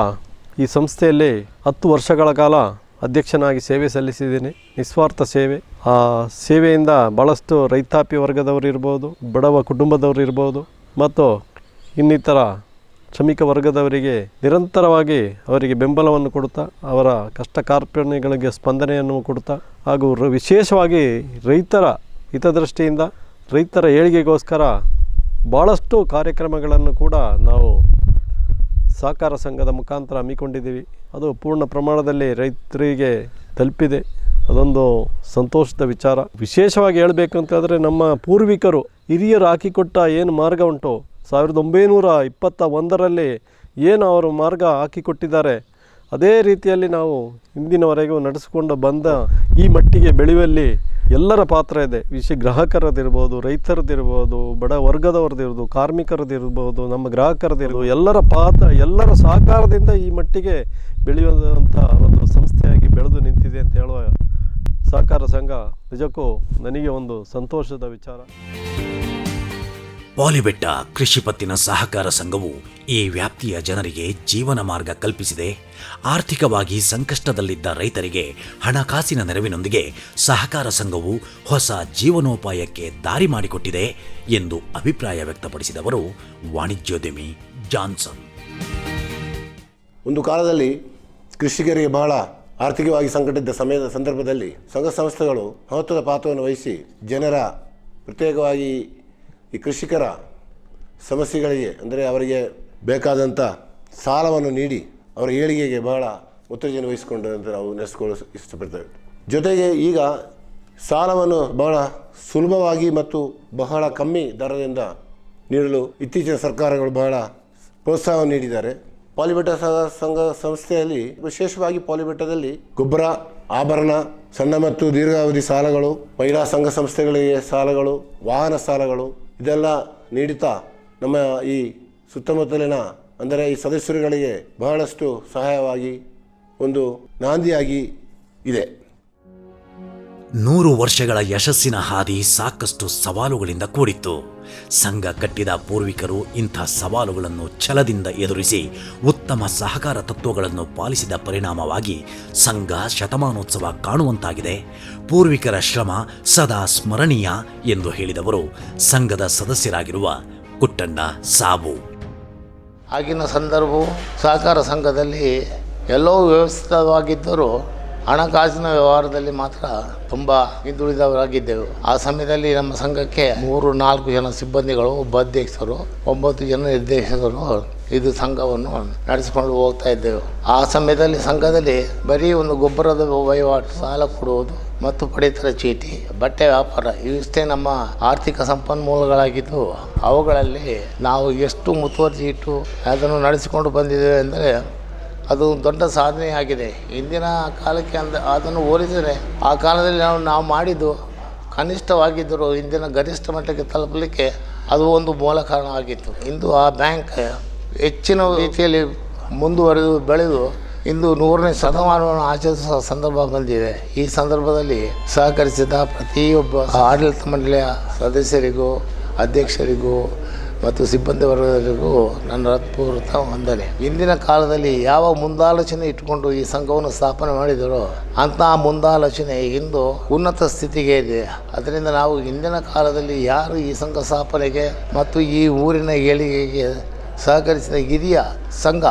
ಈ ಸಂಸ್ಥೆಯಲ್ಲಿ 10 ವರ್ಷಗಳ ಕಾಲ ಅಧ್ಯಕ್ಷನಾಗಿ ಸೇವೆ ಸಲ್ಲಿಸಿದ್ದೀನಿ. ನಿಸ್ವಾರ್ಥ ಸೇವೆ. ಆ ಸೇವೆಯಿಂದ ಭಾಳಷ್ಟು ರೈತಾಪಿ ವರ್ಗದವರು ಇರ್ಬೋದು, ಬಡವ ಕುಟುಂಬದವರು ಇರ್ಬೋದು ಮತ್ತು ಇನ್ನಿತರ ಶ್ರಮಿಕ ವರ್ಗದವರಿಗೆ ನಿರಂತರವಾಗಿ ಅವರಿಗೆ ಬೆಂಬಲವನ್ನು ಕೊಡುತ್ತಾ, ಅವರ ಕಷ್ಟ ಕಾರ್ಪಣ್ಯಗಳಿಗೆ ಸ್ಪಂದನೆಯನ್ನು ಕೊಡುತ್ತಾ, ಹಾಗೂ ವಿಶೇಷವಾಗಿ ರೈತರ ಹಿತದೃಷ್ಟಿಯಿಂದ ರೈತರ ಏಳಿಗೆಗೋಸ್ಕರ ಭಾಳಷ್ಟು ಕಾರ್ಯಕ್ರಮಗಳನ್ನು ಕೂಡ ನಾವು ಸಹಕಾರ ಸಂಘದ ಮುಖಾಂತರ ಹಮ್ಮಿಕೊಂಡಿದ್ದೀವಿ. ಅದು ಪೂರ್ಣ ಪ್ರಮಾಣದಲ್ಲಿ ರೈತರಿಗೆ ತಲುಪಿದೆ. ಅದೊಂದು ಸಂತೋಷದ ವಿಚಾರ. ವಿಶೇಷವಾಗಿ ಹೇಳಬೇಕಂತಂದರೆ ನಮ್ಮ ಪೂರ್ವಿಕರು ಹಿರಿಯರು ಹಾಕಿಕೊಟ್ಟ ಏನು ಮಾರ್ಗ ಉಂಟು 1921ರಲ್ಲಿ ಏನು ಅವರು ಮಾರ್ಗ ಹಾಕಿಕೊಟ್ಟಿದ್ದಾರೆ ಅದೇ ರೀತಿಯಲ್ಲಿ ನಾವು ಇಂದಿನವರೆಗೂ ನಡೆಸಿಕೊಂಡು ಬಂದ ಈ ಮಟ್ಟಿಗೆ ಬೆಳೆಯುವಲ್ಲಿ ಎಲ್ಲರ ಪಾತ್ರ ಇದೆ. ಗ್ರಾಹಕರದಿರ್ಬೋದು, ರೈತರದಿರ್ಬೋದು, ಬಡ ವರ್ಗದವ್ರದ್ದಿರ್ಬೋದು, ಕಾರ್ಮಿಕರದಿರ್ಬೋದು, ನಮ್ಮ ಗ್ರಾಹಕರದಿರ್ಬೋದು, ಎಲ್ಲರ ಪಾತ್ರ, ಎಲ್ಲರ ಸಹಕಾರದಿಂದ ಈ ಮಟ್ಟಿಗೆ ಬೆಳೆಯುವಂಥ ಒಂದು ಸಂಸ್ಥೆಯಾಗಿ ಬೆಳೆದು ನಿಂತಿದೆ ಅಂತ ಹೇಳುವ ಸಹಕಾರ ಸಂಘ ನಿಜಕ್ಕೂ ನನಗೆ ಒಂದು ಸಂತೋಷದ ವಿಚಾರ. ಪಾಲಿಬೆಟ್ಟ ಕೃಷಿ ಪತ್ತಿನ ಸಹಕಾರ ಸಂಘವು ಈ ವ್ಯಾಪ್ತಿಯ ಜನರಿಗೆ ಜೀವನ ಮಾರ್ಗ ಕಲ್ಪಿಸಿದೆ. ಆರ್ಥಿಕವಾಗಿ ಸಂಕಷ್ಟದಲ್ಲಿದ್ದ ರೈತರಿಗೆ ಹಣಕಾಸಿನ ನೆರವಿನೊಂದಿಗೆ ಸಹಕಾರ ಸಂಘವು ಹೊಸ ಜೀವನೋಪಾಯಕ್ಕೆ ದಾರಿ ಮಾಡಿಕೊಟ್ಟಿದೆ ಎಂದು ಅಭಿಪ್ರಾಯ ವ್ಯಕ್ತಪಡಿಸಿದವರು ವಾಣಿಜ್ಯೋದ್ಯಮಿ ಜಾನ್ಸನ್. ಒಂದು ಕಾಲದಲ್ಲಿ ಕೃಷಿಕರಿಗೆ ಬಹಳ ಆರ್ಥಿಕವಾಗಿ ಸಂಕಟದ ಸಂದರ್ಭದಲ್ಲಿ ಸಂಘ ಸಂಸ್ಥೆಗಳು ಮಹತ್ವದ ಪಾತ್ರವನ್ನು ವಹಿಸಿ ಜನರ ಪ್ರತ್ಯೇಕವಾಗಿ ಈ ಕೃಷಿಕರ ಸಮಸ್ಯೆಗಳಿಗೆ ಅಂದರೆ ಅವರಿಗೆ ಬೇಕಾದಂಥ ಸಾಲವನ್ನು ನೀಡಿ ಅವರ ಏಳಿಗೆಗೆ ಬಹಳ ಮುತುರ್ಜನೆ ವಹಿಸಿಕೊಂಡು ಅಂತ ನಾವು ನೆನೆಸ್ಕೊಳ್ಳಲು ಇಷ್ಟಪಡ್ತೇವೆ. ಜೊತೆಗೆ ಈಗ ಸಾಲವನ್ನು ಬಹಳ ಸುಲಭವಾಗಿ ಮತ್ತು ಬಹಳ ಕಮ್ಮಿ ದರದಿಂದ ನೀಡಲು ಇತ್ತೀಚಿನ ಸರ್ಕಾರಗಳು ಬಹಳ ಪ್ರೋತ್ಸಾಹವನ್ನು ನೀಡಿದ್ದಾರೆ. ಪಾಲಿಬೆಟ್ಟ ಸಂಘ ಸಂಸ್ಥೆಯಲ್ಲಿ ವಿಶೇಷವಾಗಿ ಪಾಲಿಬೆಟ್ಟದಲ್ಲಿ ಗೊಬ್ಬರ, ಆಭರಣ, ಸಣ್ಣ ಮತ್ತು ದೀರ್ಘಾವಧಿ ಸಾಲಗಳು, ಮಹಿಳಾ ಸಂಘ ಸಂಸ್ಥೆಗಳಿಗೆ ಸಾಲಗಳು, ವಾಹನ ಸಾಲಗಳು ಇದೆಲ್ಲ ನೀಡುತ್ತಾ ನಮ್ಮ ಈ ಸುತ್ತಮುತ್ತಲಿನ ಅಂದರೆ ಈ ಸದಸ್ಯರುಗಳಿಗೆ ಬಹಳಷ್ಟು ಸಹಾಯವಾಗಿ ಒಂದು ನಾಂದಿಯಾಗಿ ಇದೆ. 100 ವರ್ಷಗಳ ಯಶಸ್ಸಿನ ಹಾದಿ ಸಾಕಷ್ಟು ಸವಾಲುಗಳಿಂದ ಕೂಡಿತ್ತು. ಸಂಘ ಕಟ್ಟಿದ ಪೂರ್ವಿಕರು ಇಂಥ ಸವಾಲುಗಳನ್ನು ಛಲದಿಂದ ಎದುರಿಸಿ ಉತ್ತಮ ಸಹಕಾರ ತತ್ವಗಳನ್ನು ಪಾಲಿಸಿದ ಪರಿಣಾಮವಾಗಿ ಸಂಘ ಶತಮಾನೋತ್ಸವ ಕಾಣುವಂತಾಗಿದೆ. ಪೂರ್ವಿಕರ ಶ್ರಮ ಸದಾ ಸ್ಮರಣೀಯ ಎಂದು ಹೇಳಿದವರು ಸಂಘದ ಸದಸ್ಯರಾಗಿರುವ ಕುಟ್ಟಣ್ಣ ಸಾಬು. ಆಗಿನ ಸಂದರ್ಭವು ಸಹಕಾರ ಸಂಘದಲ್ಲಿ ಎಲ್ಲವೂ ವ್ಯವಸ್ಥಿತವಾಗಿದ್ದರೂ ಹಣಕಾಸಿನ ವ್ಯವಹಾರದಲ್ಲಿ ಮಾತ್ರ ತುಂಬ ಹಿಂದುಳಿದವರಾಗಿದ್ದೆವು. ಆ ಸಮಯದಲ್ಲಿ ನಮ್ಮ ಸಂಘಕ್ಕೆ 3-4 ಜನ ಸಿಬ್ಬಂದಿಗಳು, ಒಬ್ಬ ಅಧ್ಯಕ್ಷರು, 9 ಜನ ನಿರ್ದೇಶಕರು ಇದು ಸಂಘವನ್ನು ನಡೆಸಿಕೊಂಡು ಹೋಗ್ತಾ ಇದ್ದೆವು. ಆ ಸಮಯದಲ್ಲಿ ಸಂಘದಲ್ಲಿ ಬರೀ ಒಂದು ಗೊಬ್ಬರದ ವಹಿವಾಟು, ಸಾಲ ಕೊಡುವುದು ಮತ್ತು ಪಡಿತರ ಚೀಟಿ, ಬಟ್ಟೆ ವ್ಯಾಪಾರ ಇವಿಷ್ಟೇ ನಮ್ಮ ಆರ್ಥಿಕ ಸಂಪನ್ಮೂಲಗಳಾಗಿದ್ದು ಅವುಗಳಲ್ಲಿ ನಾವು ಎಷ್ಟು ಮುತುವರ್ಜಿ ಇಟ್ಟು ಅದನ್ನು ನಡೆಸಿಕೊಂಡು ಬಂದಿದ್ದೇವೆ ಅಂದರೆ ಅದು ದೊಡ್ಡ ಸಾಧನೆಯಾಗಿದೆ. ಇಂದಿನ ಕಾಲಕ್ಕೆ ಅದನ್ನು ಹೋಲಿಸಿದರೆ ಆ ಕಾಲದಲ್ಲಿ ನಾವು ಮಾಡಿದ್ದು ಕನಿಷ್ಠವಾಗಿದ್ದರೂ ಇಂದಿನ ಗರಿಷ್ಠ ಮಟ್ಟಕ್ಕೆ ತಲುಪಲಿಕ್ಕೆ ಅದು ಒಂದು ಮೂಲ ಕಾರಣವಾಗಿತ್ತು. ಇಂದು ಆ ಬ್ಯಾಂಕ್ ಹೆಚ್ಚಿನ ರೀತಿಯಲ್ಲಿ ಮುಂದುವರೆದು ಬೆಳೆದು ಇಂದು 100ನೇ ಶತಮಾನವನ್ನು ಆಚರಿಸುವ ಸಂದರ್ಭ ಬಂದಿದೆ. ಈ ಸಂದರ್ಭದಲ್ಲಿ ಸಹಕರಿಸಿದ ಪ್ರತಿಯೊಬ್ಬ ಆಡಳಿತ ಮಂಡಳಿಯ ಸದಸ್ಯರಿಗೂ, ಅಧ್ಯಕ್ಷರಿಗೂ ಮತ್ತು ಸಿಬ್ಬಂದಿ ವರ್ಗದವರಿಗೂ ನನ್ನ ಹೃತ್ಪೂರ್ವಕ ವಂದನೆ. ಇಂದಿನ ಕಾಲದಲ್ಲಿ ಯಾವ ಮುಂದಾಲೋಚನೆ ಇಟ್ಟುಕೊಂಡು ಈ ಸಂಘವನ್ನು ಸ್ಥಾಪನೆ ಮಾಡಿದರೋ ಅಂತಹ ಮುಂದಾಲೋಚನೆ ಇಂದು ಉನ್ನತ ಸ್ಥಿತಿಗೆ ಇದೆ. ಅದರಿಂದ ನಾವು ಇಂದಿನ ಕಾಲದಲ್ಲಿ ಯಾರು ಈ ಸಂಘ ಸ್ಥಾಪನೆಗೆ ಮತ್ತು ಈ ಊರಿನ ಏಳಿಗೆಗೆ ಸಹಕರಿಸಿದ ಹಿರಿಯ ಸಂಘ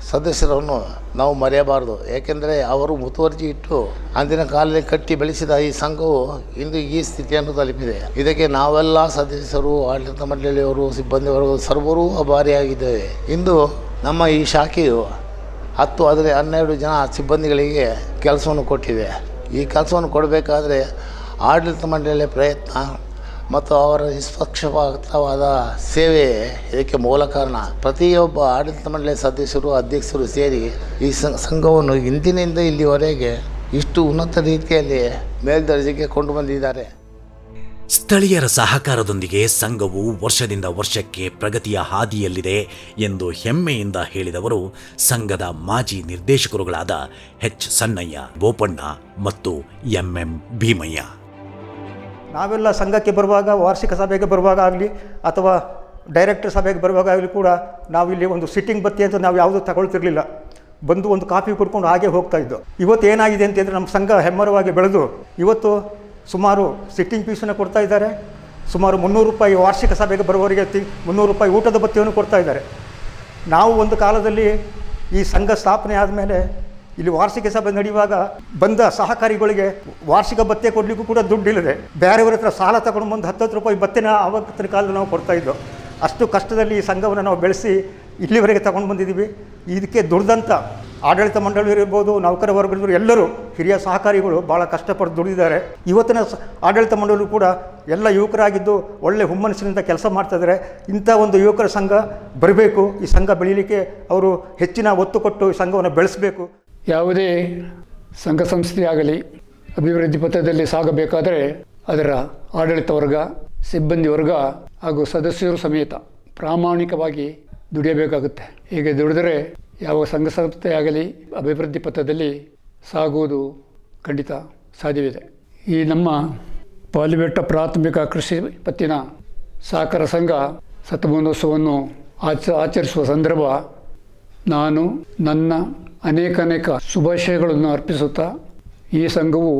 ಸದಸ್ಯರನ್ನು ನಾವು ಮರೆಯಬಾರದು. ಏಕೆಂದರೆ ಅವರು ಮುತುವರ್ಜಿ ಇಟ್ಟು ಅಂದಿನ ಕಾಲದಲ್ಲಿ ಕಟ್ಟಿ ಬೆಳೆಸಿದ ಈ ಸಂಘವು ಇಂದು ಈ ಸ್ಥಿತಿಯನ್ನು ತಲುಪಿದೆ. ಇದಕ್ಕೆ ನಾವೆಲ್ಲ ಸದಸ್ಯರು, ಆಡಳಿತ ಮಂಡಳಿಯವರು, ಸಿಬ್ಬಂದಿ ವರ್ಗ ಸರ್ವರೂ ಆಭಾರಿಯಾಗಿದ್ದೇವೆ. ಇಂದು ನಮ್ಮ ಈ ಶಾಖೆಯು 10-12 ಜನ ಸಿಬ್ಬಂದಿಗಳಿಗೆ ಕೆಲಸವನ್ನು ಕೊಟ್ಟಿದೆ. ಈ ಕೆಲಸವನ್ನು ಕೊಡಬೇಕಾದ್ರೆ ಆಡಳಿತ ಮಂಡಳಿಯ ಪ್ರಯತ್ನ ಮತ್ತು ಅವರ ನಿಷ್ಪಕ್ಷಪಾತವಾದ ಸೇವೆ ಇದಕ್ಕೆ ಮೂಲ ಕಾರಣ. ಪ್ರತಿಯೊಬ್ಬ ಆಡಳಿತ ಮಂಡಳಿಯ ಸದಸ್ಯರು, ಅಧ್ಯಕ್ಷರು ಸೇರಿ ಈ ಸಂಘವನ್ನು ಇಂದಿನಿಂದ ಇಲ್ಲಿವರೆಗೆ ಇಷ್ಟು ಉನ್ನತ ರೀತಿಯಲ್ಲಿ ಮೇಲ್ದರ್ಜೆಗೆ ಕೊಂಡು ಬಂದಿದ್ದಾರೆ. ಸ್ಥಳೀಯರ ಸಹಕಾರದೊಂದಿಗೆ ಸಂಘವು ವರ್ಷದಿಂದ ವರ್ಷಕ್ಕೆ ಪ್ರಗತಿಯ ಹಾದಿಯಲ್ಲಿದೆ ಎಂದು ಹೆಮ್ಮೆಯಿಂದ ಹೇಳಿದವರು ಸಂಘದ ಮಾಜಿ ನಿರ್ದೇಶಕರುಗಳಾದ ಎಚ್ ಸಣ್ಣಯ್ಯ, ಬೋಪಣ್ಣ ಮತ್ತು ಎಂಎಂ ಭೀಮಯ್ಯ. ನಾವೆಲ್ಲ ಸಂಘಕ್ಕೆ ಬರುವಾಗ, ವಾರ್ಷಿಕ ಸಭೆಗೆ ಬರುವಾಗ ಆಗಲಿ ಅಥವಾ ಡೈರೆಕ್ಟರ್ ಸಭೆಗೆ ಬರುವಾಗ ಆಗಲಿ ಕೂಡ ನಾವು ಇಲ್ಲಿ ಒಂದು ಸಿಟ್ಟಿಂಗ್ ಬತ್ತಿ ಅಂತ ನಾವು ಯಾವುದೂ ತಗೊಳ್ತಿರಲಿಲ್ಲ. ಬಂದು ಒಂದು ಕಾಫಿ ಕುಡ್ಕೊಂಡು ಹಾಗೆ ಹೋಗ್ತಾ ಇದ್ದೋ. ಇವತ್ತು ಏನಾಗಿದೆ ಅಂತಂದರೆ ನಮ್ಮ ಸಂಘ ಹೆಮ್ಮರವಾಗಿ ಬೆಳೆದು ಇವತ್ತು ಸುಮಾರು ಸಿಟ್ಟಿಂಗ್ ಫೀಸನ್ನು ಕೊಡ್ತಾ ಇದ್ದಾರೆ. ಸುಮಾರು 300 ರೂಪಾಯಿ ವಾರ್ಷಿಕ ಸಭೆಗೆ ಬರುವವರಿಗೆ 300 ರೂಪಾಯಿ ಊಟದ ಭತ್ಯೆಯನ್ನು ಕೊಡ್ತಾ ಇದ್ದಾರೆ. ನಾವು ಒಂದು ಕಾಲದಲ್ಲಿ ಈ ಸಂಘ ಸ್ಥಾಪನೆ ಆದಮೇಲೆ ಇಲ್ಲಿ ವಾರ್ಷಿಕ ಸಭೆ ನಡೆಯುವಾಗ ಬಂದ ಸಹಕಾರಿಗಳಿಗೆ ವಾರ್ಷಿಕ ಭತ್ಯೆ ಕೊಡಲಿಕ್ಕೂ ಕೂಡ ದುಡ್ಡಿಲ್ಲದೆ ಬೇರೆಯವ್ರ ಹತ್ರ ಸಾಲ ತಗೊಂಡು ಬಂದು 10 ರೂಪಾಯಿ ಭತ್ಯೆನ ಆವತ್ತಿನ ಕಾಲದಲ್ಲಿ ನಾವು ಕೊಡ್ತಾಯಿದ್ದೋ. ಅಷ್ಟು ಕಷ್ಟದಲ್ಲಿ ಈ ಸಂಘವನ್ನು ನಾವು ಬೆಳೆಸಿ ಇಲ್ಲಿವರೆಗೆ ತಗೊಂಡು ಬಂದಿದ್ದೀವಿ. ಇದಕ್ಕೆ ದುಡ್ದಂಥ ಆಡಳಿತ ಮಂಡಳಿ ಇರ್ಬೋದು, ನೌಕರ ವರ್ಗದವರು ಎಲ್ಲರೂ ಹಿರಿಯ ಸಹಕಾರಿಗಳು ಭಾಳ ಕಷ್ಟಪಟ್ಟು ದುಡಿದಿದ್ದಾರೆ. ಇವತ್ತಿನ ಆಡಳಿತ ಮಂಡಳಿ ಕೂಡ ಎಲ್ಲ ಯುವಕರಾಗಿದ್ದು ಒಳ್ಳೆ ಹುಮ್ಮನಸ್ಸಿನಿಂದ ಕೆಲಸ ಮಾಡ್ತಾಯಿದ್ದಾರೆ. ಇಂಥ ಒಂದು ಯುವಕರ ಸಂಘ ಬರಬೇಕು. ಈ ಸಂಘ ಬೆಳೀಲಿಕ್ಕೆ ಅವರು ಹೆಚ್ಚಿನ ಒತ್ತು ಕೊಟ್ಟು ಈ ಸಂಘವನ್ನು ಬೆಳೆಸಬೇಕು. ಯಾವುದೇ ಸಂಘ ಸಂಸ್ಥೆಯಾಗಲಿ ಅಭಿವೃದ್ಧಿ ಪಥದಲ್ಲಿ ಸಾಗಬೇಕಾದರೆ ಅದರ ಆಡಳಿತ ವರ್ಗ, ಸಿಬ್ಬಂದಿ ವರ್ಗ ಹಾಗೂ ಸದಸ್ಯರು ಸಮೇತ ಪ್ರಾಮಾಣಿಕವಾಗಿ ದುಡಿಯಬೇಕಾಗುತ್ತೆ. ಹೀಗೆ ದುಡಿದರೆ ಯಾವ ಸಂಘ ಸಂಸ್ಥೆಯಾಗಲಿ ಅಭಿವೃದ್ಧಿ ಪಥದಲ್ಲಿ ಸಾಗುವುದು ಖಂಡಿತ ಸಾಧ್ಯವಿದೆ. ಈ ನಮ್ಮ ಪಾಲಿಬೆಟ್ಟ ಪ್ರಾಥಮಿಕ ಕೃಷಿ ಪತ್ತಿನ ಸಹಕಾರ ಸಂಘ ಶತಮಾನೋತ್ಸವವನ್ನು ಆಚರಿಸುವ ಸಂದರ್ಭ ನಾನು ನನ್ನ ಅನೇಕ ಶುಭಾಶಯಗಳನ್ನು ಅರ್ಪಿಸುತ್ತಾ ಈ ಸಂಘವು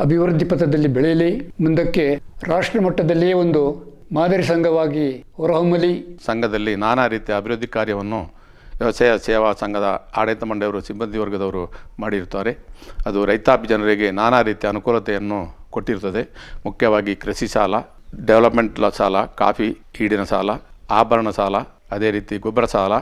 ಅಭಿವೃದ್ಧಿ ಪಥದಲ್ಲಿ ಬೆಳೆಯಲಿ, ಮುಂದಕ್ಕೆ ರಾಷ್ಟ್ರ ಮಟ್ಟದಲ್ಲಿಯೇ ಒಂದು ಮಾದರಿ ಸಂಘವಾಗಿ ಹೊರಹೊಮ್ಮಲಿ. ಸಂಘದಲ್ಲಿ ನಾನಾ ರೀತಿಯ ಅಭಿವೃದ್ಧಿ ಕಾರ್ಯವನ್ನು ವ್ಯವಸಾಯ ಸೇವಾ ಸಂಘದ ಆಡಳಿತ ಮಂಡಳಿಯವರು, ಸಿಬ್ಬಂದಿ ವರ್ಗದವರು ಮಾಡಿರುತ್ತಾರೆ. ಅದು ರೈತಾಪಿ ಜನರಿಗೆ ನಾನಾ ರೀತಿಯ ಅನುಕೂಲತೆಯನ್ನು ಕೊಟ್ಟಿರುತ್ತದೆ. ಮುಖ್ಯವಾಗಿ ಕೃಷಿ ಸಾಲ, ಡೆವಲಪ್ಮೆಂಟ್ ಸಾಲ, ಕಾಫಿ ಈಡಿನ ಸಾಲ, ಆಭರಣ ಸಾಲ, ಅದೇ ರೀತಿ ಗೊಬ್ಬರ ಸಾಲ,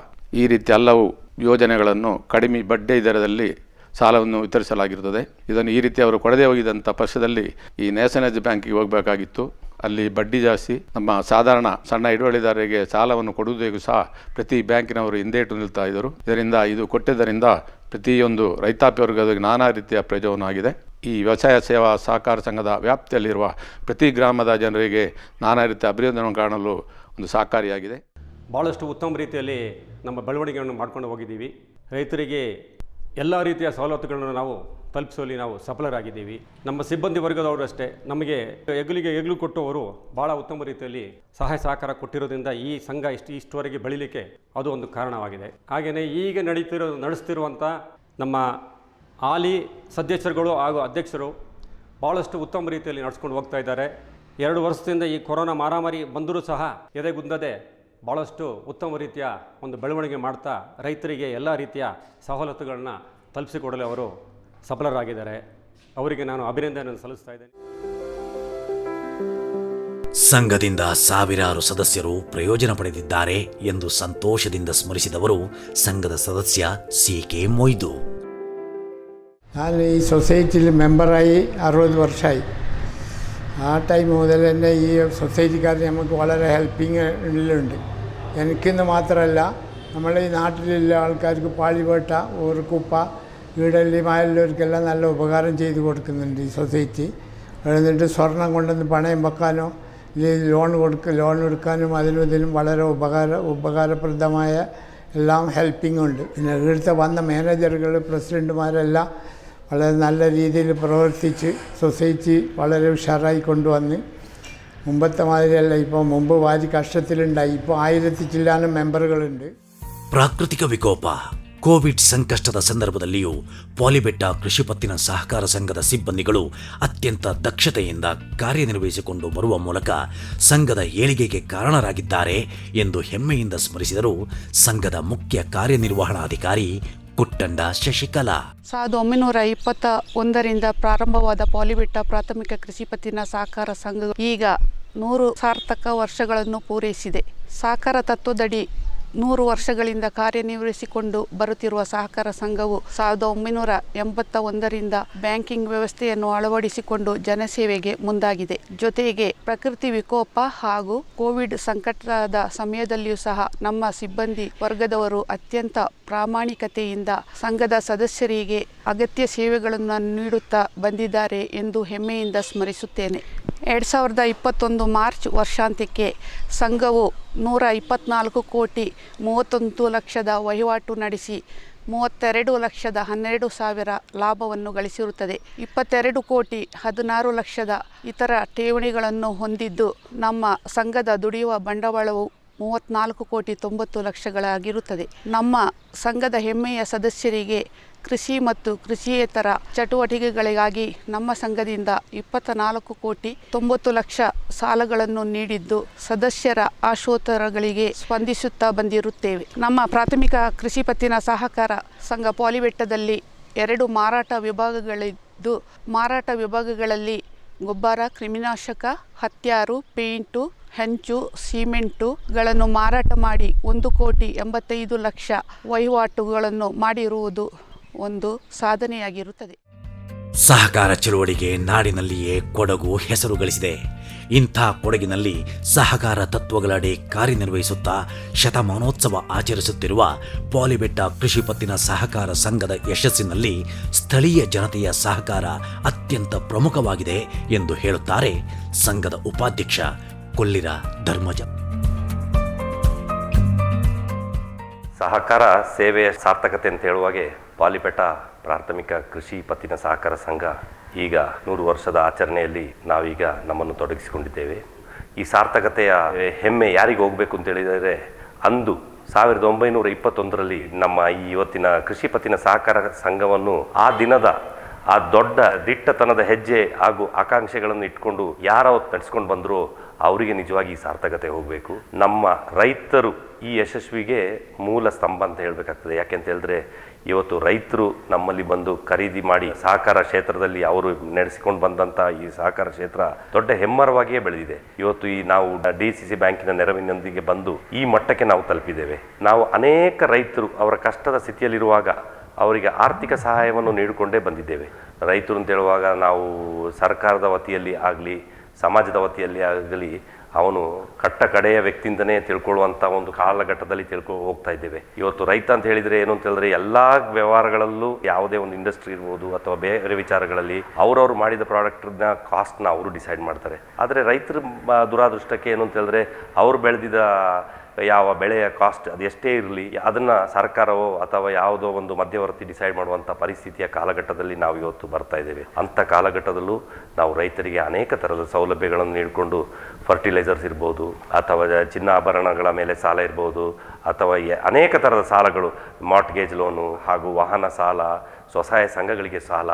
ಈ ರೀತಿ ಹಲವು ಯೋಜನೆಗಳನ್ನು ಕಡಿಮೆ ಬಡ್ಡಿ ದರದಲ್ಲಿ ಸಾಲವನ್ನು ವಿತರಿಸಲಾಗಿರುತ್ತದೆ. ಇದನ್ನು ಈ ರೀತಿ ಅವರು ಕೊಡದೆ ಹೋಗಿದಂಥ ಪಕ್ಷದಲ್ಲಿ ಈ ನ್ಯಾಷನಲೈಸ್ ಬ್ಯಾಂಕಿಗೆ ಹೋಗಬೇಕಾಗಿತ್ತು. ಅಲ್ಲಿ ಬಡ್ಡಿ ಜಾಸ್ತಿ. ನಮ್ಮ ಸಾಧಾರಣ ಸಣ್ಣ ಹಿಡುವಳಿದಾರರಿಗೆ ಸಾಲವನ್ನು ಕೊಡುವುದಕ್ಕೂ ಸಹ ಪ್ರತಿ ಬ್ಯಾಂಕಿನವರು ಹಿಂದೇಟು ನಿಲ್ತಾ ಇದ್ದರು. ಇದರಿಂದ ಇದು ಕೊಟ್ಟಿದ್ದರಿಂದ ಪ್ರತಿಯೊಂದು ರೈತಾಪಿ ವರ್ಗದ ನಾನಾ ರೀತಿಯ ಪ್ರಯೋಜನವಾಗಿದೆ. ಈ ವ್ಯವಸಾಯ ಸೇವಾ ಸಹಕಾರ ಸಂಘದ ವ್ಯಾಪ್ತಿಯಲ್ಲಿರುವ ಪ್ರತಿ ಗ್ರಾಮದ ಜನರಿಗೆ ನಾನಾ ರೀತಿಯ ಅಭಿವೃದ್ಧಿಯನ್ನು ಕಾಣಲು ಒಂದು ಸಹಕಾರಿಯಾಗಿದೆ. ಭಾಳಷ್ಟು ಉತ್ತಮ ರೀತಿಯಲ್ಲಿ ನಮ್ಮ ಬೆಳವಣಿಗೆಯನ್ನು ಮಾಡ್ಕೊಂಡು ಹೋಗಿದ್ದೀವಿ. ರೈತರಿಗೆ ಎಲ್ಲ ರೀತಿಯ ಸವಲತ್ತುಗಳನ್ನು ನಾವು ತಲುಪಿಸುವಲ್ಲಿ ನಾವು ಸಫಲರಾಗಿದ್ದೀವಿ. ನಮ್ಮ ಸಿಬ್ಬಂದಿ ವರ್ಗದವರು ಅಷ್ಟೇ ನಮಗೆ ಹೆಗಲು ಕೊಟ್ಟು ಅವರು ಭಾಳ ಉತ್ತಮ ರೀತಿಯಲ್ಲಿ ಸಹಾಯ ಸಹಕಾರ ಕೊಟ್ಟಿರೋದ್ರಿಂದ ಈ ಸಂಘ ಇಷ್ಟುವರೆಗೆ ಬೆಳೀಲಿಕ್ಕೆ ಅದು ಒಂದು ಕಾರಣವಾಗಿದೆ. ಹಾಗೆಯೇ ಈಗ ನಡೆಸ್ತಿರುವಂಥ ನಮ್ಮ ಹಾಲಿ ಸದಸ್ಯರುಗಳು ಹಾಗೂ ಅಧ್ಯಕ್ಷರು ಭಾಳಷ್ಟು ಉತ್ತಮ ರೀತಿಯಲ್ಲಿ ನಡೆಸ್ಕೊಂಡು ಹೋಗ್ತಾ ಇದ್ದಾರೆ. 2 ವರ್ಷದಿಂದ ಈ ಕೊರೋನಾ ಮಹಾಮಾರಿ ಬಂದರೂ ಸಹ ಎದೆಗುಂದದೆ ಭಾಳಷ್ಟು ಉತ್ತಮ ರೀತಿಯ ಒಂದು ಬೆಳವಣಿಗೆ ಮಾಡ್ತಾ ರೈತರಿಗೆ ಎಲ್ಲ ರೀತಿಯ ಸವಲತ್ತುಗಳನ್ನ ತಲುಪಿಸಿಕೊಡಲು ಅವರು ಸಫಲರಾಗಿದ್ದಾರೆ. ಅವರಿಗೆ ನಾನು ಅಭಿನಂದನೆಯನ್ನು ಸಲ್ಲಿಸ್ತಾ ಇದ್ದೇನೆ. ಸಂಘದಿಂದ ಸಾವಿರಾರು ಸದಸ್ಯರು ಪ್ರಯೋಜನ ಪಡೆದಿದ್ದಾರೆ ಎಂದು ಸಂತೋಷದಿಂದ ಸ್ಮರಿಸಿದವರು ಸಂಘದ ಸದಸ್ಯ CK ಮೊಯ್ದು. ನಾನು ಈ സൊസൈറ്റിയിൽ മെമ്പറായി 60 വർഷമായി. ആ ടൈം മുതൽ തന്നെ ഈ സൊസൈറ്റിക്കാർ നമുക്ക് വളരെ ഹെൽപ്പിങ് ഉണ്ട്. എനിക്കെന്ന് മാത്രമല്ല, നമ്മളെ ഈ നാട്ടിലുള്ള ആൾക്കാർക്ക് പാളിവേട്ട, ഊർക്കുപ്പ, വീടെല്ലുമായുള്ളവർക്കെല്ലാം നല്ല ഉപകാരം ചെയ്തു കൊടുക്കുന്നുണ്ട് ഈ സൊസൈറ്റി. എന്നിട്ട് സ്വർണം കൊണ്ടുവന്ന് പണയം വെക്കാനോ അല്ലെങ്കിൽ ലോൺ എടുക്കാനും അതിനും ഇതിനും വളരെ ഉപകാരപ്രദമായ എല്ലാം ഹെൽപ്പിംഗ് ഉണ്ട്. പിന്നെ ഇവിടുത്തെ വന്ന മാനേജറുകൾ, പ്രസിഡൻറ്റുമാരെല്ലാം വളരെ നല്ല രീതിയിൽ പ്രവർത്തിച്ച് സൊസൈറ്റി വളരെ ഉഷാറായി കൊണ്ടുവന്ന് മുമ്പത്തെ മാതിരിയല്ല. ഇപ്പോൾ മുമ്പ് വാരി കഷ്ടത്തിലുണ്ടായി, ഇപ്പോൾ 1000 ചില്ലാനം ಮೆಂಬರ್കളുണ്ട്. ಪ್ರಾಕೃತಿಕ ವಿಕೋಪ, ಕೋವಿಡ್ ಸಂಕಷ್ಟದ ಸಂದರ್ಭದಲ್ಲಿಯೂ ಪಾಲಿಬೆಟ್ಟ ಕೃಷಿ ಪತ್ತಿನ ಸಹಕಾರ ಸಂಘದ ಸಿಬ್ಬಂದಿಗಳು ಅತ್ಯಂತ ದಕ್ಷತೆಯಿಂದ ಕಾರ್ಯನಿರ್ವಹಿಸಿಕೊಂಡು ಬರುವ ಮೂಲಕ ಸಂಘದ ಏಳಿಗೆಗೆ ಕಾರಣರಾಗಿದ್ದಾರೆ ಎಂದು ಹೆಮ್ಮೆಯಿಂದ ಸ್ಮರಿಸಿದರು ಸಂಘದ ಮುಖ್ಯ ಕಾರ್ಯನಿರ್ವಹಣಾಧಿಕಾರಿ ಕುಟ್ಟಂಡ ಶಶಿಕಲಾ. 1921ರಿಂದ ಪ್ರಾರಂಭವಾದ ಪಾಲಿಬೆಟ್ಟ ಪ್ರಾಥಮಿಕ ಕೃಷಿ ಪತ್ತಿನ ಸಹಕಾರ ಸಂಘ ಈಗ 100 ಸಾರ್ಥಕ ವರ್ಷಗಳನ್ನು ಪೂರೈಸಿದೆ. ಸಹಕಾರ ತತ್ವದಡಿ 100 ವರ್ಷಗಳಿಂದ ಕಾರ್ಯನಿರ್ವಹಿಸಿಕೊಂಡು ಬರುತ್ತಿರುವ ಸಹಕಾರ ಸಂಘವು 1981ರಿಂದ ಬ್ಯಾಂಕಿಂಗ್ ವ್ಯವಸ್ಥೆಯನ್ನು ಅಳವಡಿಸಿಕೊಂಡು ಜನಸೇವೆಗೆ ಮುಂದಾಗಿದೆ. ಜೊತೆಗೆ ಪ್ರಕೃತಿ ವಿಕೋಪ ಹಾಗೂ ಕೋವಿಡ್ ಸಂಕಟದ ಸಮಯದಲ್ಲಿಯೂ ಸಹ ನಮ್ಮ ಸಿಬ್ಬಂದಿ ವರ್ಗದವರು ಅತ್ಯಂತ ಪ್ರಾಮಾಣಿಕತೆಯಿಂದ ಸಂಘದ ಸದಸ್ಯರಿಗೆ ಅಗತ್ಯ ಸೇವೆಗಳನ್ನು ನೀಡುತ್ತಾ ಬಂದಿದ್ದಾರೆ ಎಂದು ಹೆಮ್ಮೆಯಿಂದ ಸ್ಮರಿಸುತ್ತೇನೆ. 2021 ಮಾರ್ಚ್ ವರ್ಷಾಂತ್ಯಕ್ಕೆ ಸಂಘವು 124 ಕೋಟಿ 31 ಲಕ್ಷದ ವಹಿವಾಟು ನಡೆಸಿ 32,12,000 ಲಾಭವನ್ನು ಗಳಿಸಿರುತ್ತದೆ. 22 ಕೋಟಿ 16 ಲಕ್ಷದ ಇತರ ಠೇವಣಿಗಳನ್ನು ಹೊಂದಿದ್ದು ನಮ್ಮ ಸಂಘದ ದುಡಿಯುವ ಬಂಡವಾಳವು 34 ಕೋಟಿ 90 ಲಕ್ಷಗಳಾಗಿರುತ್ತದೆ. ನಮ್ಮ ಸಂಘದ ಹೆಮ್ಮೆಯ ಸದಸ್ಯರಿಗೆ ಕೃಷಿ ಮತ್ತು ಕೃಷಿಯೇತರ ಚಟುವಟಿಕೆಗಳಿಗಾಗಿ ನಮ್ಮ ಸಂಘದಿಂದ 24 ಕೋಟಿ 90 ಲಕ್ಷ ಸಾಲಗಳನ್ನು ನೀಡಿದ್ದು ಸದಸ್ಯರ ಆಶೋತ್ತರಗಳಿಗೆ ಸ್ಪಂದಿಸುತ್ತಾ ಬಂದಿರುತ್ತೇವೆ. ನಮ್ಮ ಪ್ರಾಥಮಿಕ ಕೃಷಿ ಪತ್ತಿನ ಸಹಕಾರ ಸಂಘ ಪಾಲಿಬೆಟ್ಟದಲ್ಲಿ 2 ಮಾರಾಟ ವಿಭಾಗಗಳಿದ್ದು, ಮಾರಾಟ ವಿಭಾಗಗಳಲ್ಲಿ ಗೊಬ್ಬರ, ಕ್ರಿಮಿನಾಶಕ, ಹತ್ಯಾರು, ಪೇಂಟು, ಹೆಂಚು ಸಿಮೆಂಟುಗಳನ್ನು ಮಾರಾಟ ಮಾಡಿ 1,85,00,000 ವಹಿವಾಟುಗಳನ್ನು ಮಾಡಿರುವುದು ಒಂದು ಸಾಧನೆಯಾಗಿರುತ್ತದೆ. ಸಹಕಾರ ಚಳುವಳಿಗೆ ನಾಡಿನಲ್ಲಿಯೇ ಕೊಡಗು ಹೆಸರು ಗಳಿಸಿದೆ. ಇಂಥ ಕೊಡಗಿನಲ್ಲಿ ಸಹಕಾರ ತತ್ವಗಳಡಿ ಕಾರ್ಯನಿರ್ವಹಿಸುತ್ತಾ ಶತಮಾನೋತ್ಸವ ಆಚರಿಸುತ್ತಿರುವ ಪಾಲಿಬೆಟ್ಟ ಕೃಷಿ ಪತ್ತಿನ ಸಹಕಾರ ಸಂಘದ ಯಶಸ್ಸಿನಲ್ಲಿ ಸ್ಥಳೀಯ ಜನತೆಯ ಸಹಕಾರ ಅತ್ಯಂತ ಪ್ರಮುಖವಾಗಿದೆ ಎಂದು ಹೇಳುತ್ತಾರೆ ಸಂಘದ ಉಪಾಧ್ಯಕ್ಷ ಕೊಲ್ಲಿರ ಧರ್ಮಜ. ಸಹಕಾರ ಸೇವೆಯ ಸಾರ್ಥಕತೆ ಅಂತ ಹೇಳುವಾಗೆ ಪಾಲಿಬೆಟ್ಟ ಪ್ರಾಥಮಿಕ ಕೃಷಿ ಪತ್ತಿನ ಸಹಕಾರ ಸಂಘ ಈಗ 100 ವರ್ಷದ ಆಚರಣೆಯಲ್ಲಿ ನಾವೀಗ ನಮ್ಮನ್ನು ತೊಡಗಿಸಿಕೊಂಡಿದ್ದೇವೆ. ಈ ಸಾರ್ಥಕತೆಯ ಹೆಮ್ಮೆ ಯಾರಿಗೆ ಹೋಗಬೇಕು ಅಂತ ಹೇಳಿದರೆ, ಅಂದು 1921ರಲ್ಲಿ ನಮ್ಮ ಈ ಇವತ್ತಿನ ಕೃಷಿ ಪತ್ತಿನ ಸಹಕಾರ ಸಂಘವನ್ನು ಆ ದಿನದ ಆ ದೊಡ್ಡ ದಿಟ್ಟತನದ ಹೆಜ್ಜೆ ಹಾಗೂ ಆಕಾಂಕ್ಷೆಗಳನ್ನು ಇಟ್ಕೊಂಡು ಯಾರು ನಡೆಸ್ಕೊಂಡು ಬಂದರೂ ಅವರಿಗೆ ನಿಜವಾಗಿ ಈ ಸಾರ್ಥಕತೆ ಹೋಗಬೇಕು. ನಮ್ಮ ರೈತರು ಈ ಯಶಸ್ವಿಗೆ ಮೂಲ ಸ್ತಂಭ ಅಂತ ಹೇಳಬೇಕಾಗ್ತದೆ. ಯಾಕೆಂತ ಹೇಳಿದ್ರೆ ಇವತ್ತು ರೈತರು ನಮ್ಮಲ್ಲಿ ಬಂದು ಖರೀದಿ ಮಾಡಿ ಸಹಕಾರ ಕ್ಷೇತ್ರದಲ್ಲಿ ಅವರು ನಡೆಸಿಕೊಂಡು ಬಂದಂಥ ಈ ಸಹಕಾರ ಕ್ಷೇತ್ರ ದೊಡ್ಡ ಹೆಮ್ಮರವಾಗಿಯೇ ಬೆಳೆದಿದೆ. ಇವತ್ತು ಈ ನಾವು DCC ಬ್ಯಾಂಕಿನ ನೆರವಿನೊಂದಿಗೆ ಬಂದು ಈ ಮಟ್ಟಕ್ಕೆ ನಾವು ತಲುಪಿದ್ದೇವೆ. ನಾವು ಅನೇಕ ರೈತರು ಅವರ ಕಷ್ಟದ ಸ್ಥಿತಿಯಲ್ಲಿರುವಾಗ ಅವರಿಗೆ ಆರ್ಥಿಕ ಸಹಾಯವನ್ನು ನೀಡಿಕೊಂಡೇ ಬಂದಿದ್ದೇವೆ. ರೈತರು ಅಂತ ಹೇಳುವಾಗ ನಾವು ಸರ್ಕಾರದ ವತಿಯಲ್ಲಿ ಆಗಲಿ ಸಮಾಜದ ವತಿಯಲ್ಲಿ ಆಗಲಿ ಅವನು ಕಟ್ಟ ಕಡೆಯ ವ್ಯಕ್ತಿಯಿಂದನೇ ತಿಳ್ಕೊಳ್ಳುವಂಥ ಒಂದು ಕಾಲಘಟ್ಟದಲ್ಲಿ ಹೋಗ್ತಾ ಇದ್ದೇವೆ. ಇವತ್ತು ರೈತ ಅಂತ ಹೇಳಿದರೆ ಏನು ಅಂತ ಹೇಳಿದ್ರೆ ಎಲ್ಲ ವ್ಯವಹಾರಗಳಲ್ಲೂ ಯಾವುದೇ ಒಂದು ಇಂಡಸ್ಟ್ರಿ ಇರ್ಬೋದು ಅಥವಾ ಬೇರೆ ವಿಚಾರಗಳಲ್ಲಿ ಅವರವರು ಮಾಡಿದ ಪ್ರಾಡಕ್ಟ್ನ ಕಾಸ್ಟ್ನ ಅವರು ಡಿಸೈಡ್ ಮಾಡ್ತಾರೆ. ಆದರೆ ರೈತರ ದುರಾದೃಷ್ಟಕ್ಕೆ ಏನು ಅಂತ ಹೇಳಿದ್ರೆ ಅವರು ಬೆಳೆದಿದ್ದ ಯಾವ ಬೆಳೆಯ ಕಾಸ್ಟ್ ಅದು ಎಷ್ಟೇ ಇರಲಿ ಅದನ್ನು ಸರ್ಕಾರವೋ ಅಥವಾ ಯಾವುದೋ ಒಂದು ಮಧ್ಯವರ್ತಿ ಡಿಸೈಡ್ ಮಾಡುವಂಥ ಪರಿಸ್ಥಿತಿಯ ಕಾಲಘಟ್ಟದಲ್ಲಿ ನಾವು ಇವತ್ತು ಬರ್ತಾ ಇದ್ದೇವೆ. ಅಂಥ ಕಾಲಘಟ್ಟದಲ್ಲೂ ನಾವು ರೈತರಿಗೆ ಅನೇಕ ಥರದ ಸೌಲಭ್ಯಗಳನ್ನು ನೀಡಿಕೊಂಡು ಫರ್ಟಿಲೈಸರ್ಸ್ ಇರ್ಬೋದು ಅಥವಾ ಚಿನ್ನಾಭರಣಗಳ ಮೇಲೆ ಸಾಲ ಇರ್ಬೋದು ಅಥವಾ ಅನೇಕ ಥರದ ಸಾಲಗಳು, ಮಾರ್ಟ್ಗೇಜ್ ಲೋನು ಹಾಗೂ ವಾಹನ ಸಾಲ, ಸ್ವಸಹಾಯ ಸಂಘಗಳಿಗೆ ಸಾಲ,